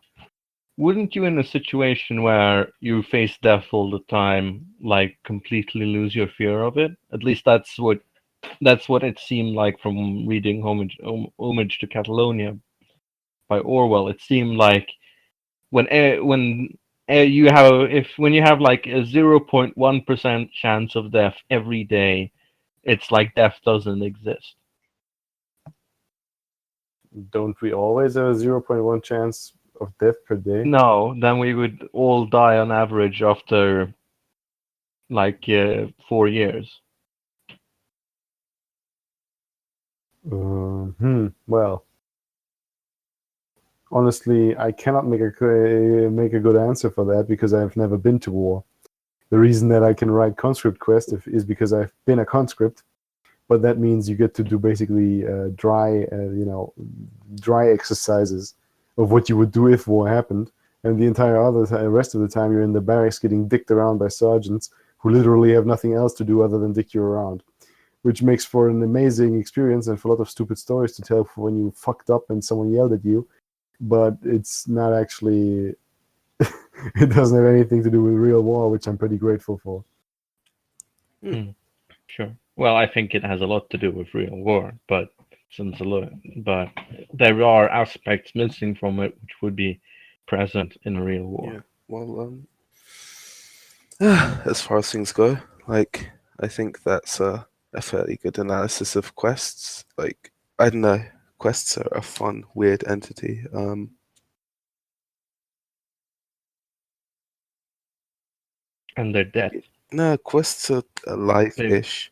Speaker 2: wouldn't you in a situation where you face death all the time, like completely lose your fear of it? At least that's what it seemed like from reading Homage to Catalonia by Orwell. It seemed like when you have like a 0.1% chance of death every day, it's like death doesn't exist.
Speaker 3: don't we always have a 0.1 chance of death per day?
Speaker 2: No, then we would all die on average after like 4 years.
Speaker 3: Well, honestly, I cannot make a good answer for that because I've never been to war. The reason that I can write conscript quest is because I've been a conscript, but that means you get to do basically dry exercises of what you would do if war happened, and the entire rest of the time you're in the barracks getting dicked around by sergeants who literally have nothing else to do other than dick you around, which makes for an amazing experience and for a lot of stupid stories to tell for when you fucked up and someone yelled at you, but it's not actually it doesn't have anything to do with real war, which I'm pretty grateful for.
Speaker 2: Sure. Well, I think it has a lot to do with real war, but but there are aspects missing from it which would be present in a real war.
Speaker 1: Yeah. Well, as far as things go, like I think that's a fairly good analysis of quests. Like I don't know, quests are a fun, weird entity.
Speaker 2: And they're dead.
Speaker 1: No, quests are alive-ish.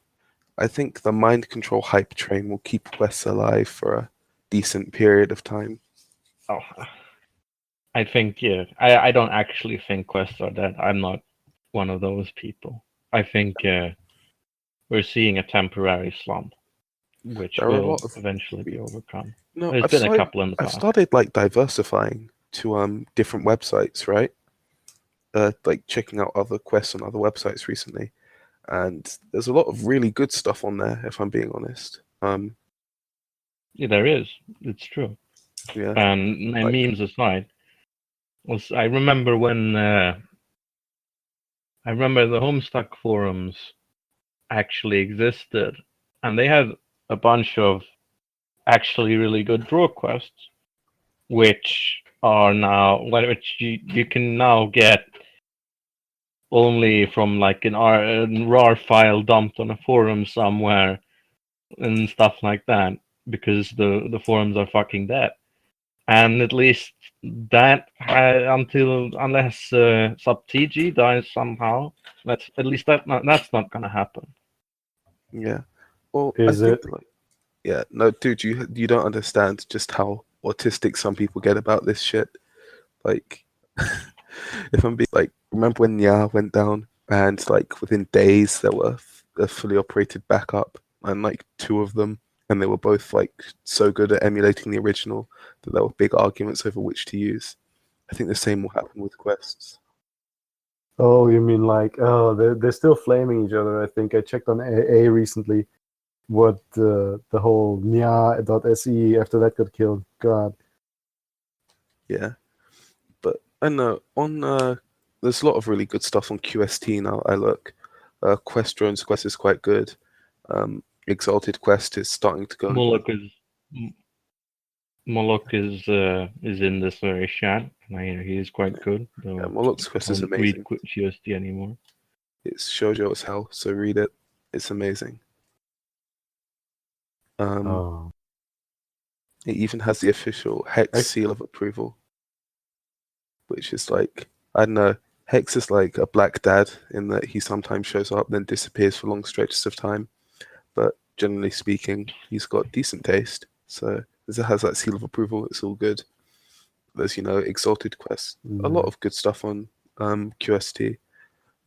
Speaker 1: I think the mind control hype train will keep quests alive for a decent period of time.
Speaker 2: Oh, I think, yeah. I don't actually think quests are dead. I'm not one of those people. I think we're seeing a temporary slump, which
Speaker 1: There are a
Speaker 2: will
Speaker 1: lot of
Speaker 2: eventually be overcome.
Speaker 1: no.
Speaker 2: There's been a couple in the
Speaker 1: I've
Speaker 2: past.
Speaker 1: started like diversifying to different websites, right? Like checking out other quests on other websites recently, and there's a lot of really good stuff on there. If I'm being honest,
Speaker 2: Yeah, there is. It's true.
Speaker 1: yeah,
Speaker 2: And
Speaker 1: like
Speaker 2: memes aside, I remember when I remember the Homestuck forums actually existed, and they had a bunch of actually really good draw quests, which are now which you can now get only from like a RAR file dumped on a forum somewhere and stuff like that, because the forums are fucking dead. And at least that unless SubTG dies somehow, that's at least that's not gonna happen.
Speaker 1: yeah. Well, I
Speaker 3: Is
Speaker 1: think
Speaker 3: it?
Speaker 1: like yeah, no, dude, you don't understand just how autistic some people get about this shit. Like, if I'm being like, remember when Nya went down and like within days there were a fully operated backup and like two of them, and they were both like so good at emulating the original that there were big arguments over which to use. I think the same will happen with quests.
Speaker 3: Oh, you mean like, oh, they're still flaming each other. I think I checked on AA recently what the whole nya.se after that got killed. God.
Speaker 1: Yeah, but I know on there's a lot of really good stuff on QST now. I look, Quest Drones Quest is quite good. Exalted Quest is starting to go.
Speaker 2: Moloch is in this very chat, and I hear he is quite good. Though
Speaker 1: Yeah, Moloch's
Speaker 2: I
Speaker 1: Quest is
Speaker 2: don't read
Speaker 1: amazing.
Speaker 2: QST anymore.
Speaker 1: It's shoujo as hell, so read it. It's amazing.
Speaker 3: Oh.
Speaker 1: It even has the official Hex seal of approval, which is like, I don't know, Hex is like a black dad in that he sometimes shows up then disappears for long stretches of time, but generally speaking, he's got decent taste. So as it has that seal of approval, it's all good. There's Exalted Quest, a lot of good stuff on QST,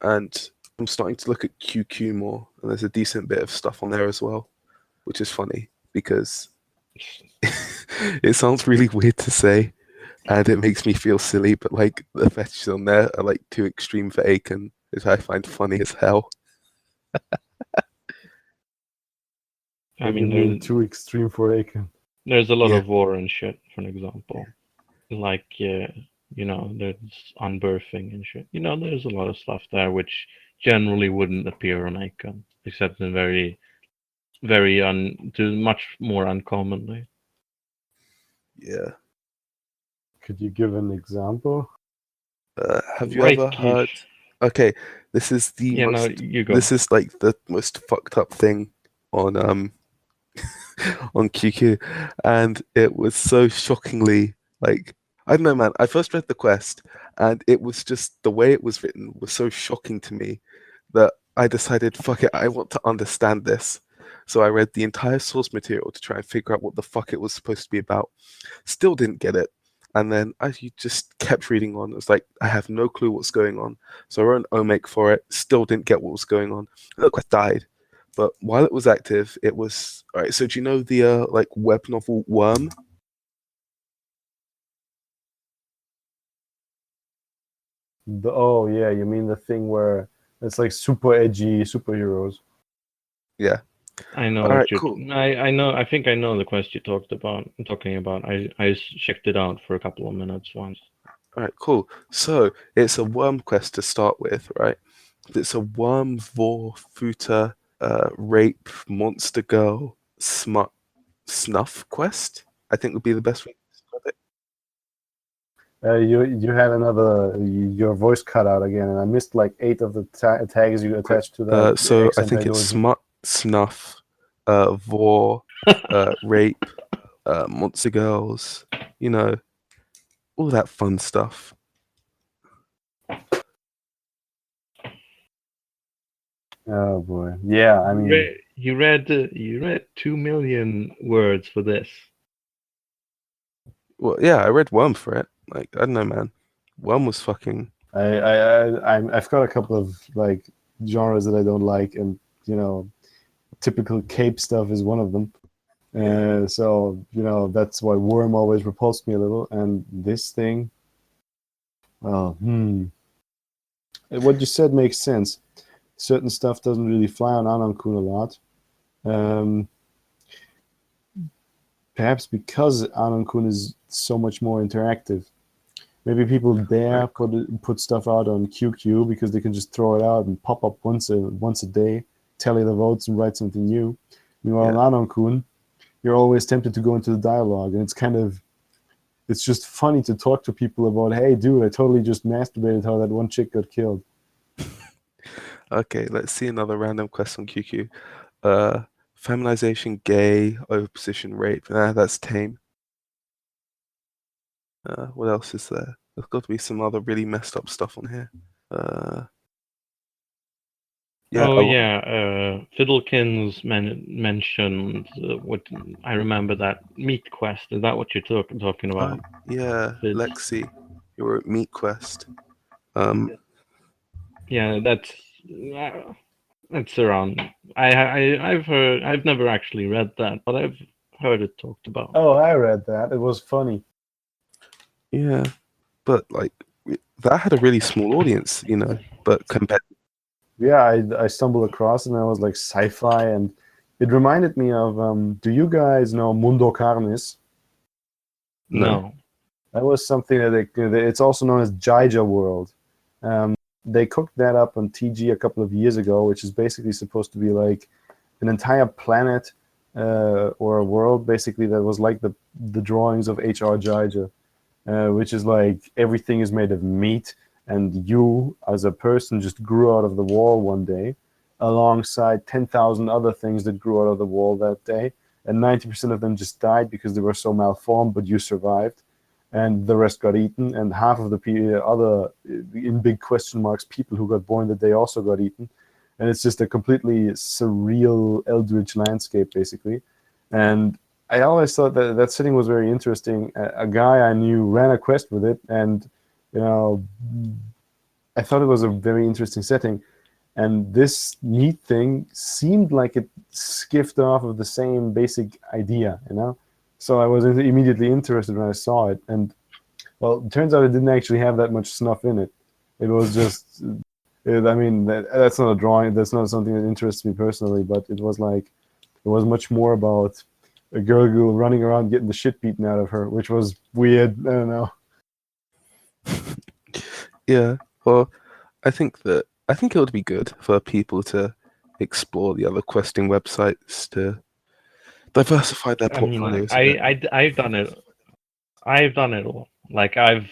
Speaker 1: and I'm starting to look at QQ more, and there's a decent bit of stuff on there as well, which is funny because it sounds really weird to say, and it makes me feel silly, but like the fetishes on there are like too extreme for Aiken, which I find funny as hell.
Speaker 2: I
Speaker 3: What do you
Speaker 2: mean,
Speaker 3: mean too extreme for Aiken?
Speaker 2: there's a lot
Speaker 1: Yeah.
Speaker 2: of war and shit, for an example. Like, there's unbirthing and shit. There's a lot of stuff there which generally wouldn't appear on Icon, except in very, very much more uncommonly.
Speaker 1: Yeah.
Speaker 3: Could you give an example?
Speaker 1: Have you ever heard? Okay, this is the
Speaker 2: Yeah, no,
Speaker 1: most.
Speaker 2: you go.
Speaker 1: This is like the most fucked up thing on on QQ, and it was so shockingly like I don't know, man. I first read the quest, and it was just the way it was written was so shocking to me that I decided, fuck it, I want to understand this. So I read the entire source material to try and figure out what the fuck it was supposed to be about. Still didn't get it. And then I just kept reading on. It was like, I have no clue what's going on. So I wrote an OMake for it, still didn't get what was going on. The quest died. But while it was active, it was all right. So do you know the like web novel Worm?
Speaker 3: Oh yeah, you mean the thing where it's like super edgy superheroes?
Speaker 1: Yeah.
Speaker 2: I know
Speaker 1: All
Speaker 2: what
Speaker 1: right,
Speaker 2: you're.
Speaker 1: cool.
Speaker 2: I know. I think I know the quest you talking about. I checked it out for a couple of minutes once.
Speaker 1: All right, cool. So it's a worm quest to start with, right? It's a worm vor futa rape monster girl smut snuff quest. I think would be the best way to describe it.
Speaker 3: You had your voice cut out again, and I missed like 8 of the tags you attached to that
Speaker 1: So I
Speaker 3: accent
Speaker 1: think it's
Speaker 3: doing.
Speaker 1: smut snuff, vor, rape, monster girls. All that fun stuff.
Speaker 3: Oh boy. Yeah, I mean,
Speaker 2: You read 2 million words for this.
Speaker 1: Well, yeah, I read Worm for it. Like, I don't know, man. Worm was fucking.
Speaker 3: I've got a couple of like genres that I don't like, and typical cape stuff is one of them. So that's why Worm always repulsed me a little, and this thing, well, what you said makes sense. Certain stuff doesn't really fly on Anonkun a lot. Um, Perhaps because Anonkun is so much more interactive. Maybe people dare put stuff out on QQ because they can just throw it out and pop up once a day, tally the votes, and write something new. Meanwhile,
Speaker 1: Yeah.
Speaker 3: on Anonkun, you're always tempted to go into the dialogue, and it's just funny to talk to people about, hey, dude, I totally just masturbated how that one chick got killed.
Speaker 1: Okay, let's see another random quest on QQ. Feminization, gay, overposition, rape. Nah, that's tame. What else is there? There's got to be some other really messed up stuff on here. Yeah.
Speaker 2: Oh yeah, Fiddlekins mentioned what I remember, that meat quest. Is that what you're talking about?
Speaker 1: Yeah,
Speaker 2: Fid-
Speaker 1: Lexi. You were at Meat Quest.
Speaker 2: Yeah, that's around. I've never actually read that, but I've heard it talked about.
Speaker 3: Oh, I read that. It was funny.
Speaker 1: Yeah, but like that had a really small audience, but compared.
Speaker 3: Yeah, I stumbled across it and I was like sci-fi, and it reminded me of do you guys know Mundo Carnes?
Speaker 1: No.
Speaker 2: No.
Speaker 3: That was something that it's also known as Jaija World. They cooked that up on TG a couple of years ago, which is basically supposed to be like an entire planet or a world basically that was like the drawings of H.R. Jaija, which is like everything is made of meat, and you as a person just grew out of the wall one day alongside 10,000 other things that grew out of the wall that day, and 90% of them just died because they were so malformed, but you survived, and the rest got eaten, and half of the other, in big question marks, people who got born that day also got eaten, and it's just a completely surreal eldritch landscape basically. And I always thought that setting was very interesting. A guy I knew ran a quest with it, and you know, I thought it was a very interesting setting. And this meat thing seemed like it skiffed off of the same basic idea. So I was immediately interested when I saw it. And well, it turns out it didn't actually have that much snuff in it. It was just, I mean, that's not a drawing. That's not something that interests me personally. But it was much more about a girl running around getting the shit beaten out of her, which was weird. I don't know.
Speaker 1: Yeah. Well, I think it would be good for people to explore the other questing websites to diversify their
Speaker 2: I mean,
Speaker 1: portfolios a bit.
Speaker 2: I've done it. I've done it all. Like I've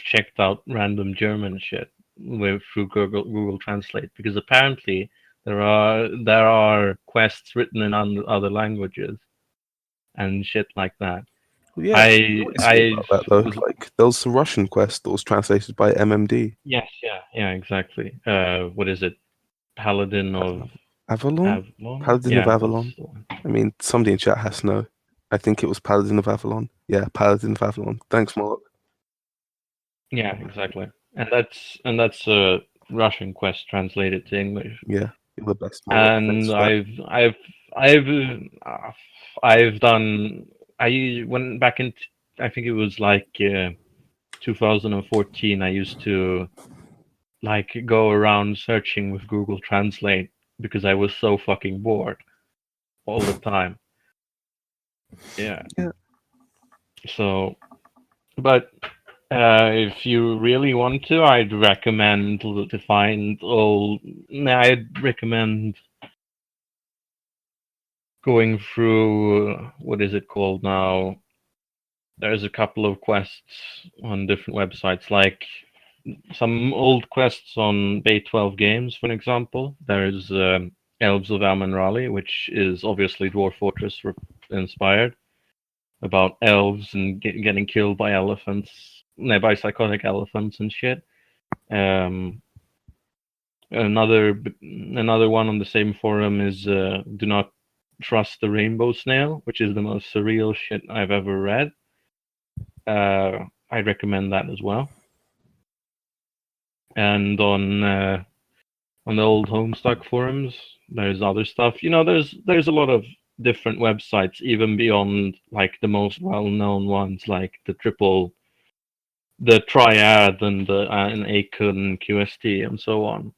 Speaker 2: checked out random German shit through Google Translate, because apparently there are quests written in other languages and shit like that.
Speaker 1: Well, yeah, I
Speaker 2: I
Speaker 1: always hear
Speaker 2: I
Speaker 1: about that though.
Speaker 2: was
Speaker 1: Like there was some Russian quest that was translated by MMD.
Speaker 2: Yes, yeah, exactly. What is it? Paladin of
Speaker 1: Avalon?
Speaker 2: Avalon?
Speaker 1: Paladin of
Speaker 2: Yeah, that's
Speaker 1: Avalon.
Speaker 2: the one.
Speaker 1: I mean, somebody in chat has to know. I think it was Paladin of Avalon. Yeah, Paladin of Avalon. Thanks, Mark.
Speaker 2: Yeah, exactly. And that's a Russian quest translated to English.
Speaker 1: Yeah, you're the best, Mark. Thanks
Speaker 2: And
Speaker 1: for that.
Speaker 2: I've I've done. I went back in. I think it was like 2014. I used to like go around searching with Google Translate because I was so fucking bored all the time. Yeah.
Speaker 1: Yeah.
Speaker 2: So, but if you really want to, I'd recommend to find all. I'd recommend going through what is it called now? There's a couple of quests on different websites, like some old quests on Bay 12 Games, for example. There's Elves of Amun Raleigh, which is obviously Dwarf Fortress inspired, about elves and getting killed by elephants, no, by psychotic elephants and shit. Another one on the same forum is "Do not trust the rainbow snail," which is the most surreal shit I've ever read. I recommend that as well. And on the old Homestuck forums, there's other stuff. You know, there's a lot of different websites, even beyond like the most well-known ones, like the Triad and the Anonkun QST and so on.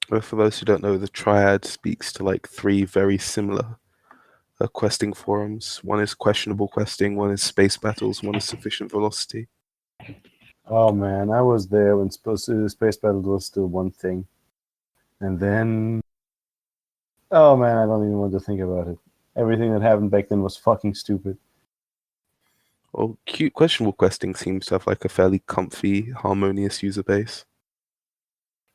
Speaker 1: Well, for those who don't know, the Triad speaks to like three very similar questing forums. One is questionable questing, one is space battles, one is sufficient velocity.
Speaker 3: Oh man, I was there when space battle was still one thing, and then, oh man, I don't even want to think about it. Everything that happened back then was fucking stupid.
Speaker 1: Well, cute questionable questing seems to have like a fairly comfy, harmonious user base.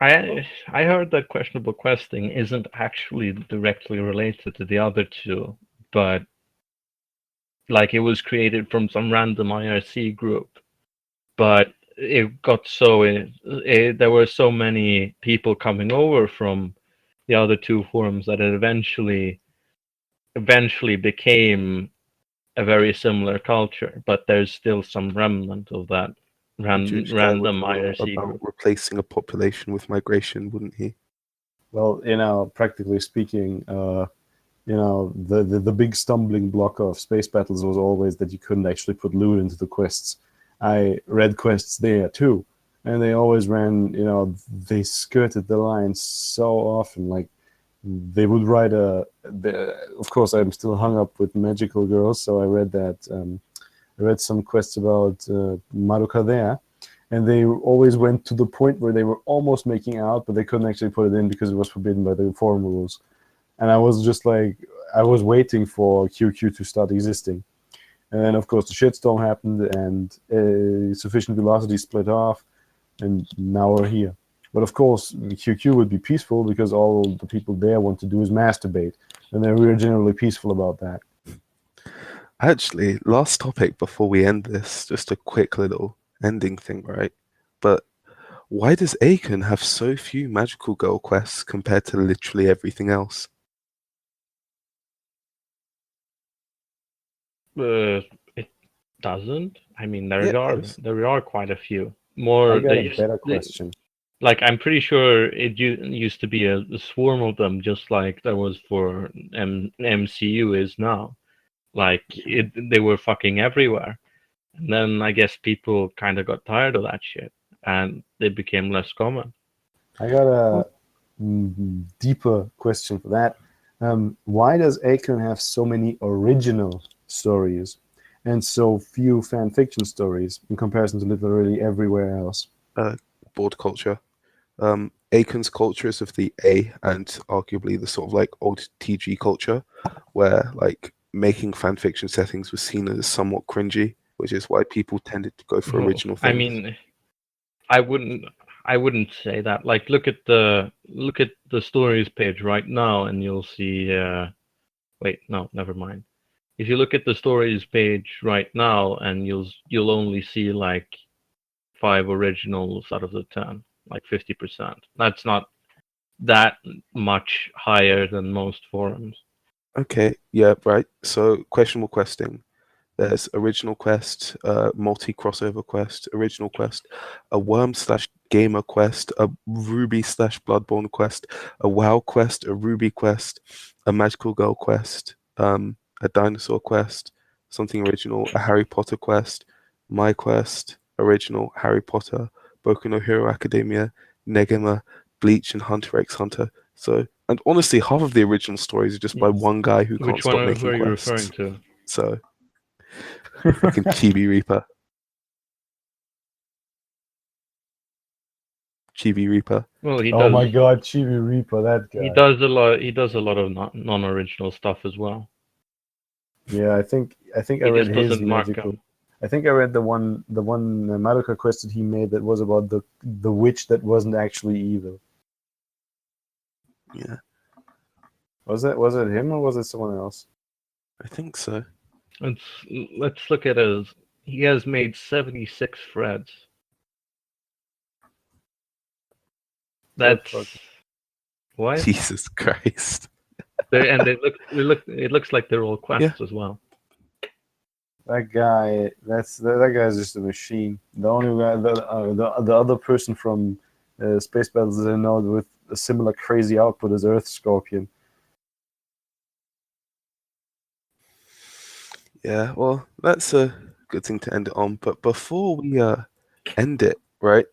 Speaker 2: I heard that questionable questing isn't actually directly related to the other two, but like it was created from some random IRC group, but it got so there were so many people coming over from the other two forums that it eventually became a very similar culture, but there's still some remnant of that
Speaker 1: Jewish guy would
Speaker 2: random
Speaker 1: know
Speaker 2: IRC
Speaker 1: about
Speaker 2: group.
Speaker 1: replacing a population with migration, wouldn't he?
Speaker 3: Well, practically speaking, the big stumbling block of space battles was always that you couldn't actually put loot into the quests. I read quests there too, and they always ran, they skirted the line so often. Like they would write of course, I'm still hung up with magical girls, so I read that. I read some quests about Madoka there, and they always went to the point where they were almost making out, but they couldn't actually put it in because it was forbidden by the forum rules. And I was just like, I was waiting for QQ to start existing. And then, of course, the shitstorm happened, and sufficient velocity split off, and now we're here. But of course, QQ would be peaceful because all the people there want to do is masturbate, and we're generally peaceful about that.
Speaker 1: Actually, last topic before we end this, just a quick little ending thing, right? But why does Aiken have so few magical girl quests compared to literally everything else?
Speaker 2: It doesn't. I mean,
Speaker 1: Yeah, it does.
Speaker 2: there are quite a few
Speaker 3: I
Speaker 2: more.
Speaker 3: got a better question.
Speaker 2: Like I'm pretty sure it used to be a swarm of them, just like there was for MCU is now. Like they were fucking everywhere, and then I guess people kind of got tired of that shit, and they became less common.
Speaker 3: I got a deeper question for that. Why does Aiken have so many original stories and so few fan fiction stories in comparison to literally everywhere else?
Speaker 1: Board culture. Aiken's culture is of the A and arguably the sort of like old TG culture, where like making fan fiction settings was seen as somewhat cringy, which is why people tended to go for
Speaker 2: Well,
Speaker 1: original
Speaker 2: I
Speaker 1: things.
Speaker 2: mean, I wouldn't say that. Like, look at the stories page right now, and you'll see. Wait, no, never mind. If you look at the stories page right now, and you'll only see like 5 originals out of the 10, like 50%. That's not that much higher than most forums.
Speaker 1: Okay, yeah, right. So questionable questing. There's original quest, multi-crossover quest, original quest, a worm/gamer quest, a ruby/bloodborne quest, a WoW quest, a ruby quest, a magical girl quest, a dinosaur quest, something original, a Harry Potter quest, my quest, original, Harry Potter, Boku no Hero Academia, Negima, Bleach, and Hunter x Hunter. So, and honestly, half of the original stories are just by one guy who can't
Speaker 2: Which
Speaker 1: stop
Speaker 2: one? Who
Speaker 1: making
Speaker 2: are you
Speaker 1: quests.
Speaker 2: referring to?
Speaker 1: So, fucking Chibi Reaper. Chibi Reaper.
Speaker 2: Well, he
Speaker 3: Oh
Speaker 2: does.
Speaker 3: my god, Chibi Reaper, that guy.
Speaker 2: He does a lot. He does a lot of non-original stuff as well.
Speaker 3: Yeah, I think I
Speaker 2: He
Speaker 3: read
Speaker 2: just
Speaker 3: his
Speaker 2: doesn't mark
Speaker 3: magical.
Speaker 2: them.
Speaker 3: I think I read the one Madoka quest that he made that was about the witch that wasn't actually evil.
Speaker 1: Yeah,
Speaker 3: Was it him or was it someone else?
Speaker 1: I think so.
Speaker 2: Let's look at his. He has made 76 threads.
Speaker 3: Good
Speaker 2: That's
Speaker 3: fuck.
Speaker 2: What?
Speaker 1: Jesus Christ.
Speaker 2: It looks like they're all quests as well.
Speaker 3: That guy, that guy's just a machine. The only guy, the other person from Space Battles that I know with a similar crazy output is Earth Scorpion.
Speaker 1: Yeah, well, that's a good thing to end it on. But before we end it, right,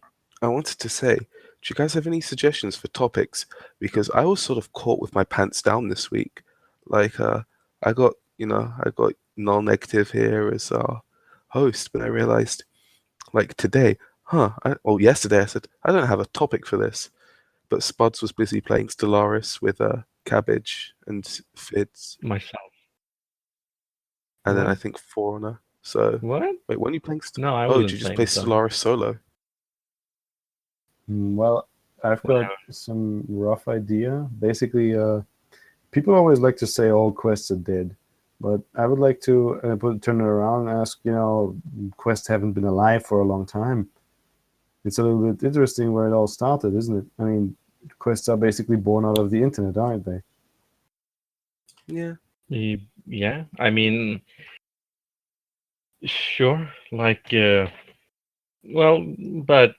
Speaker 1: I wanted to say, do you guys have any suggestions for topics? Because I was sort of caught with my pants down this week. Like, I got NullNegative here as our host, but I realized, like today, yesterday I said, I don't have a topic for this. But Spuds was busy playing Stellaris with Cabbage and Fids,
Speaker 2: Myself.
Speaker 1: and then I
Speaker 2: What?
Speaker 1: think Forerunner. So,
Speaker 2: What?
Speaker 1: wait, when are you playing?
Speaker 2: No, I
Speaker 1: Oh,
Speaker 2: wasn't
Speaker 1: did you just
Speaker 2: playing
Speaker 1: play
Speaker 2: stuff.
Speaker 1: Stellaris solo?
Speaker 3: Well, I've got some rough idea. Basically, people always like to say all quests are dead, but I would like to turn it around and ask, quests haven't been alive for a long time. It's a little bit interesting where it all started, isn't it? I mean, quests are basically born out of the internet, aren't they?
Speaker 1: Yeah.
Speaker 2: Yeah, I mean, sure. Like, well, but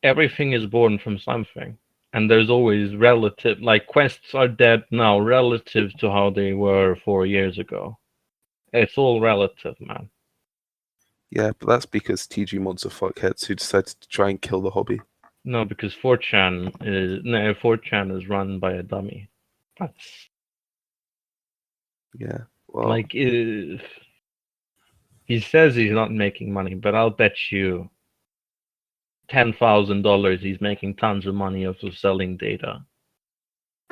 Speaker 2: everything is born from something, and there's always relative. Like, quests are dead now relative to how they were 4 years ago. It's all relative, man.
Speaker 1: Yeah, but that's because TG mods are fuckheads who decided to try and kill the hobby.
Speaker 2: No, because 4chan is run by a dummy. That's
Speaker 1: Yeah. Well,
Speaker 2: like, he says he's not making money, but I'll bet you $10,000 he's making tons of money off of selling data.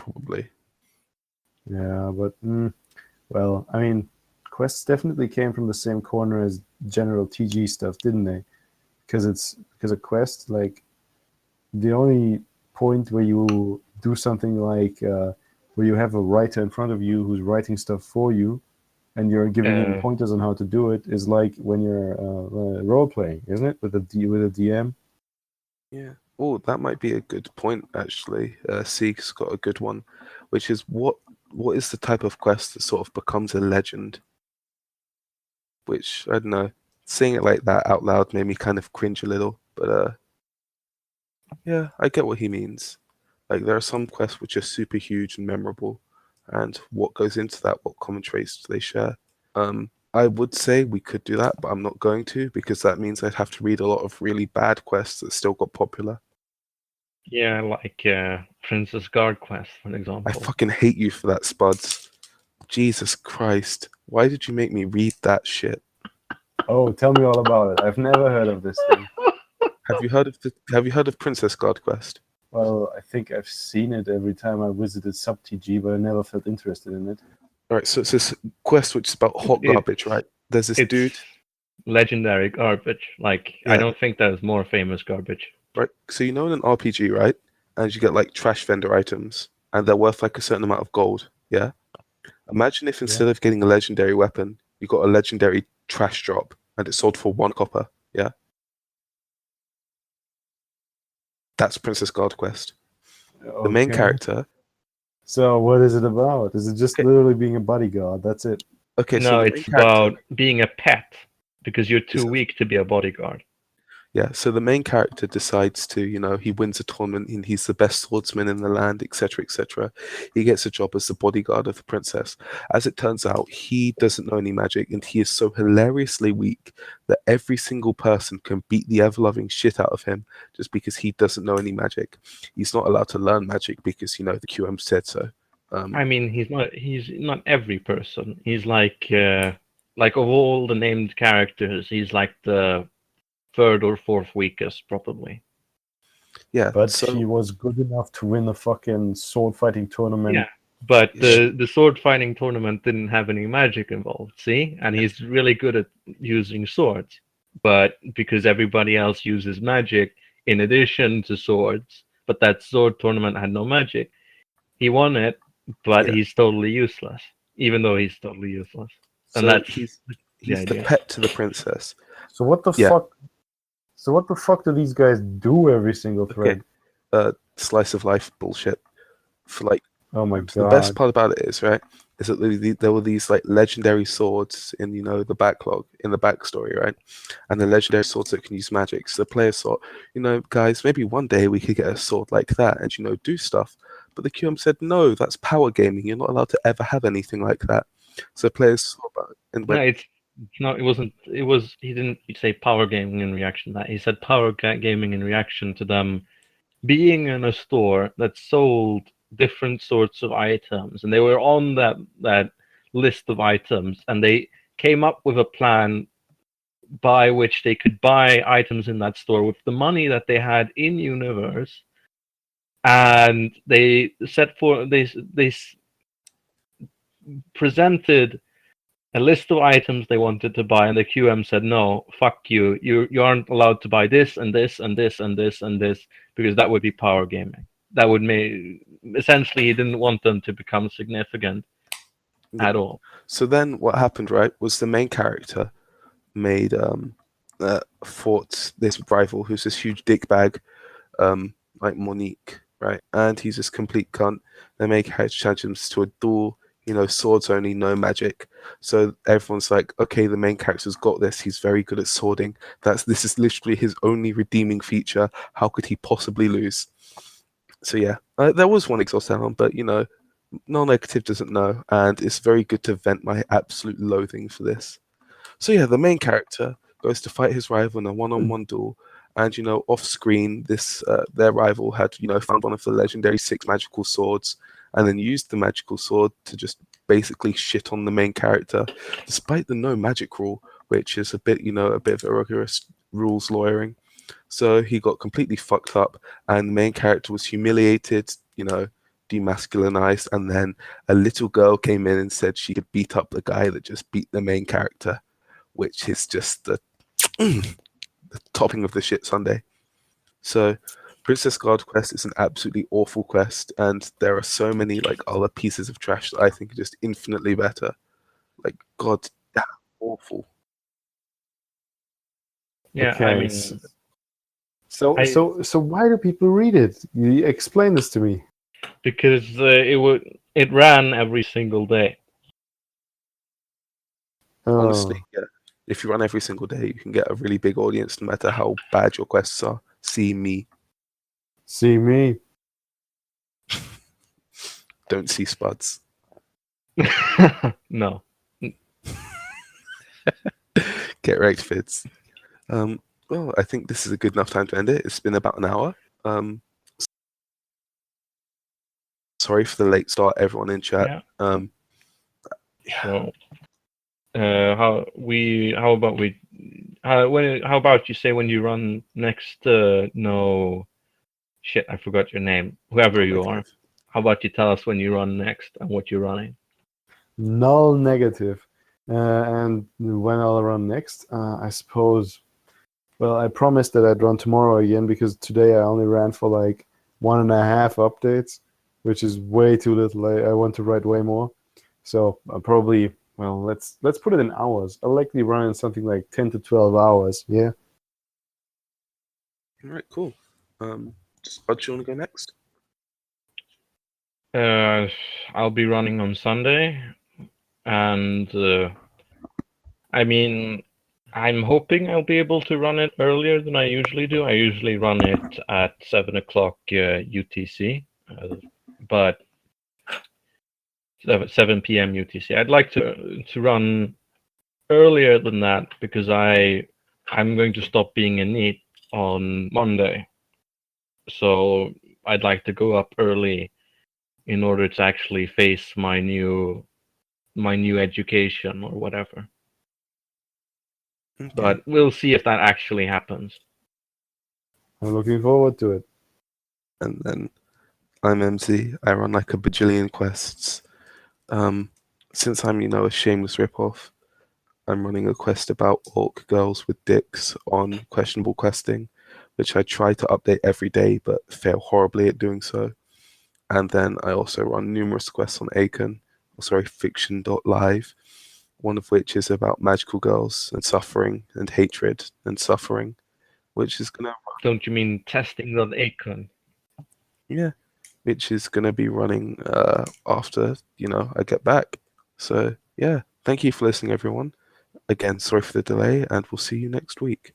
Speaker 1: probably.
Speaker 3: Yeah, but well, I mean, quests definitely came from the same corner as general TG stuff, didn't they? Because a quest, like, the only point where you do something like where you have a writer in front of you who's writing stuff for you, and you're giving them pointers on how to do it, is like when you're role playing, isn't it? With a DM.
Speaker 1: Yeah. Oh, that might be a good point actually. Seek's got a good one, which is what is the type of quest that sort of becomes a legend? Which I don't know. Saying it like that out loud made me kind of cringe a little, but yeah, I get what he means. Like there are some quests which are super huge and memorable, and what goes into that, what common traits do they share? I would say we could do that, but I'm not going to because that means I'd have to read a lot of really bad quests that still got popular.
Speaker 2: Yeah, like Princess Guard Quest, for
Speaker 1: I
Speaker 2: example.
Speaker 1: fucking hate you for that, Spuds. Jesus Christ. Why did you make me read that shit?
Speaker 3: Oh, tell me all about it. I've never heard of this thing.
Speaker 1: Have you heard of Princess Guard Quest?
Speaker 3: Well, I think I've seen it every time I visited SubTG, but I never felt interested in it.
Speaker 1: Alright, so it's this quest which is about hot garbage, right? There's this dude.
Speaker 2: Legendary garbage. Like, I
Speaker 1: Yeah.
Speaker 2: don't think there's more famous garbage.
Speaker 1: Right. So you know in an RPG, right? And you get like trash vendor items and they're worth like a certain amount of gold. Yeah. Imagine if instead of getting a legendary weapon, you got a legendary trash drop and it sold for 1 copper. Yeah. That's Princess Guard Quest. The main character.
Speaker 3: So what is it about? Is it just literally being a bodyguard? That's it.
Speaker 1: Okay,
Speaker 2: no,
Speaker 1: so the
Speaker 2: it's
Speaker 1: main character,
Speaker 2: about being a pet because you're too weak to be a bodyguard.
Speaker 1: yeah, so the main character decides to, he wins a tournament and he's the best swordsman in the land, etc., etc. He gets a job as the bodyguard of the princess. As it turns out, he doesn't know any magic and he is so hilariously weak that every single person can beat the ever-loving shit out of him just because he doesn't know any magic. He's not allowed to learn magic because, the QM said so.
Speaker 2: I mean, he's not every person. He's like of all the named characters, he's like the 3rd or 4th weakest, probably.
Speaker 1: Yeah,
Speaker 3: but
Speaker 1: so
Speaker 3: she was good enough to win the fucking sword fighting tournament.
Speaker 2: Yeah, but the sword fighting tournament didn't have any magic involved. See, and he's really good at using swords, but because everybody else uses magic in addition to swords, but that sword tournament had no magic, he won it, but he's totally useless, even though he's totally useless. And
Speaker 1: so
Speaker 2: that's
Speaker 1: he's
Speaker 2: the
Speaker 1: the
Speaker 2: idea.
Speaker 1: pet to the princess.
Speaker 3: So what the fuck? So what the fuck do these guys do every single thread?
Speaker 1: slice of life bullshit for like.
Speaker 3: Oh my
Speaker 1: The best
Speaker 3: god.
Speaker 1: part about it is is that there were these like legendary swords in the backlog in the backstory, right? And the legendary swords that can use magic. So the players thought, guys, maybe one day we could get a sword like that and do stuff. But the QM said, no, that's power gaming. You're not allowed to ever have anything like that. So players saw about it and
Speaker 2: No,
Speaker 1: went,
Speaker 2: it's not. It wasn't. It was. He didn't say power gaming in reaction to that. He said gaming in reaction to them being in a store that sold different sorts of items, and they were on that list of items, and they came up with a plan by which they could buy items in that store with the money that they had in universe, and they presented a list of items they wanted to buy, and the QM said, "No, fuck you. You aren't allowed to buy this and this and this and this and this because that would be power gaming. That would make essentially he didn't want them to become significant
Speaker 1: yeah.
Speaker 2: at all."
Speaker 1: So then what happened, right, was the main character made fought this rival who's this huge dickbag, like Monique, right? And he's this complete cunt. They make challenge him to a duel, swords only, no magic. So everyone's like, okay, the main character's got this. He's very good at swording. This is literally his only redeeming feature. How could he possibly lose? So yeah, there was one exhaust element, but NullNegative doesn't know, and it's very good to vent my absolute loathing for this. So yeah, the main character goes to fight his rival in a one-on-one duel, and off screen, this their rival had found one of the legendary 6 magical swords, and then used the magical sword to just basically shit on the main character, despite the no magic rule, which is a bit of a rigorous rules lawyering. So he got completely fucked up, and the main character was humiliated, demasculinized, and then a little girl came in and said she could beat up the guy that just beat the main character, which is just the topping of the shit Sunday. So Princess Guard quest is an absolutely awful quest, and there are so many like other pieces of trash that I think are just infinitely better. Like god damn awful.
Speaker 2: Yeah, I
Speaker 3: Okay.
Speaker 2: mean,
Speaker 3: So why do people read it? You explain this to me.
Speaker 2: because it ran every single day.
Speaker 1: Honestly,
Speaker 3: Oh,
Speaker 1: yeah. If you run every single day, you can get a really big audience no matter how bad your quests are. See me.
Speaker 3: see me.
Speaker 1: Don't see Spuds.
Speaker 2: No.
Speaker 1: Get wrecked, Fids. Well, I think this is a good enough time to end it. It's been about an hour. Sorry for the late start, everyone in chat.
Speaker 2: Yeah. So, how about you say when you run next? No, shit, I forgot your name. Whoever you are.
Speaker 1: Negative.
Speaker 2: How about you tell us when you run next and what you're running?
Speaker 3: NullNegative. And when I'll run next, I suppose. Well, I promised that I'd run tomorrow again because today I only ran for like 1.5 updates, which is way too little. I want to write way more. So I'll probably, well, let's put it in hours. I'll likely run in something like 10 to 12 hours. Yeah.
Speaker 1: All right, cool. Spud, you want to go next?
Speaker 2: I'll be running on Sunday, and I mean, I'm hoping I'll be able to run it earlier than I usually do. I usually run it at 7 o'clock UTC, but 7 p.m. UTC. I'd like to run earlier than that because I'm going to stop being a NEET on Monday, so I'd like to go up early in order to actually face my new education or whatever.
Speaker 1: Okay.
Speaker 2: But we'll see if that actually happens.
Speaker 3: I'm looking forward to it.
Speaker 1: And then I'm MZ. I run like a bajillion quests. Since I'm, a shameless ripoff, I'm running a quest about orc girls with dicks on questionable questing, which I try to update every day but fail horribly at doing so. And then I also run numerous quests on Acon, fiction.live, one of which is about magical girls and suffering and hatred and suffering, which is gonna.
Speaker 2: Don't you mean testing on Acon?
Speaker 1: Yeah, which is going to be running after, I get back. So, yeah, thank you for listening, everyone. Again, sorry for the delay, and we'll see you next week.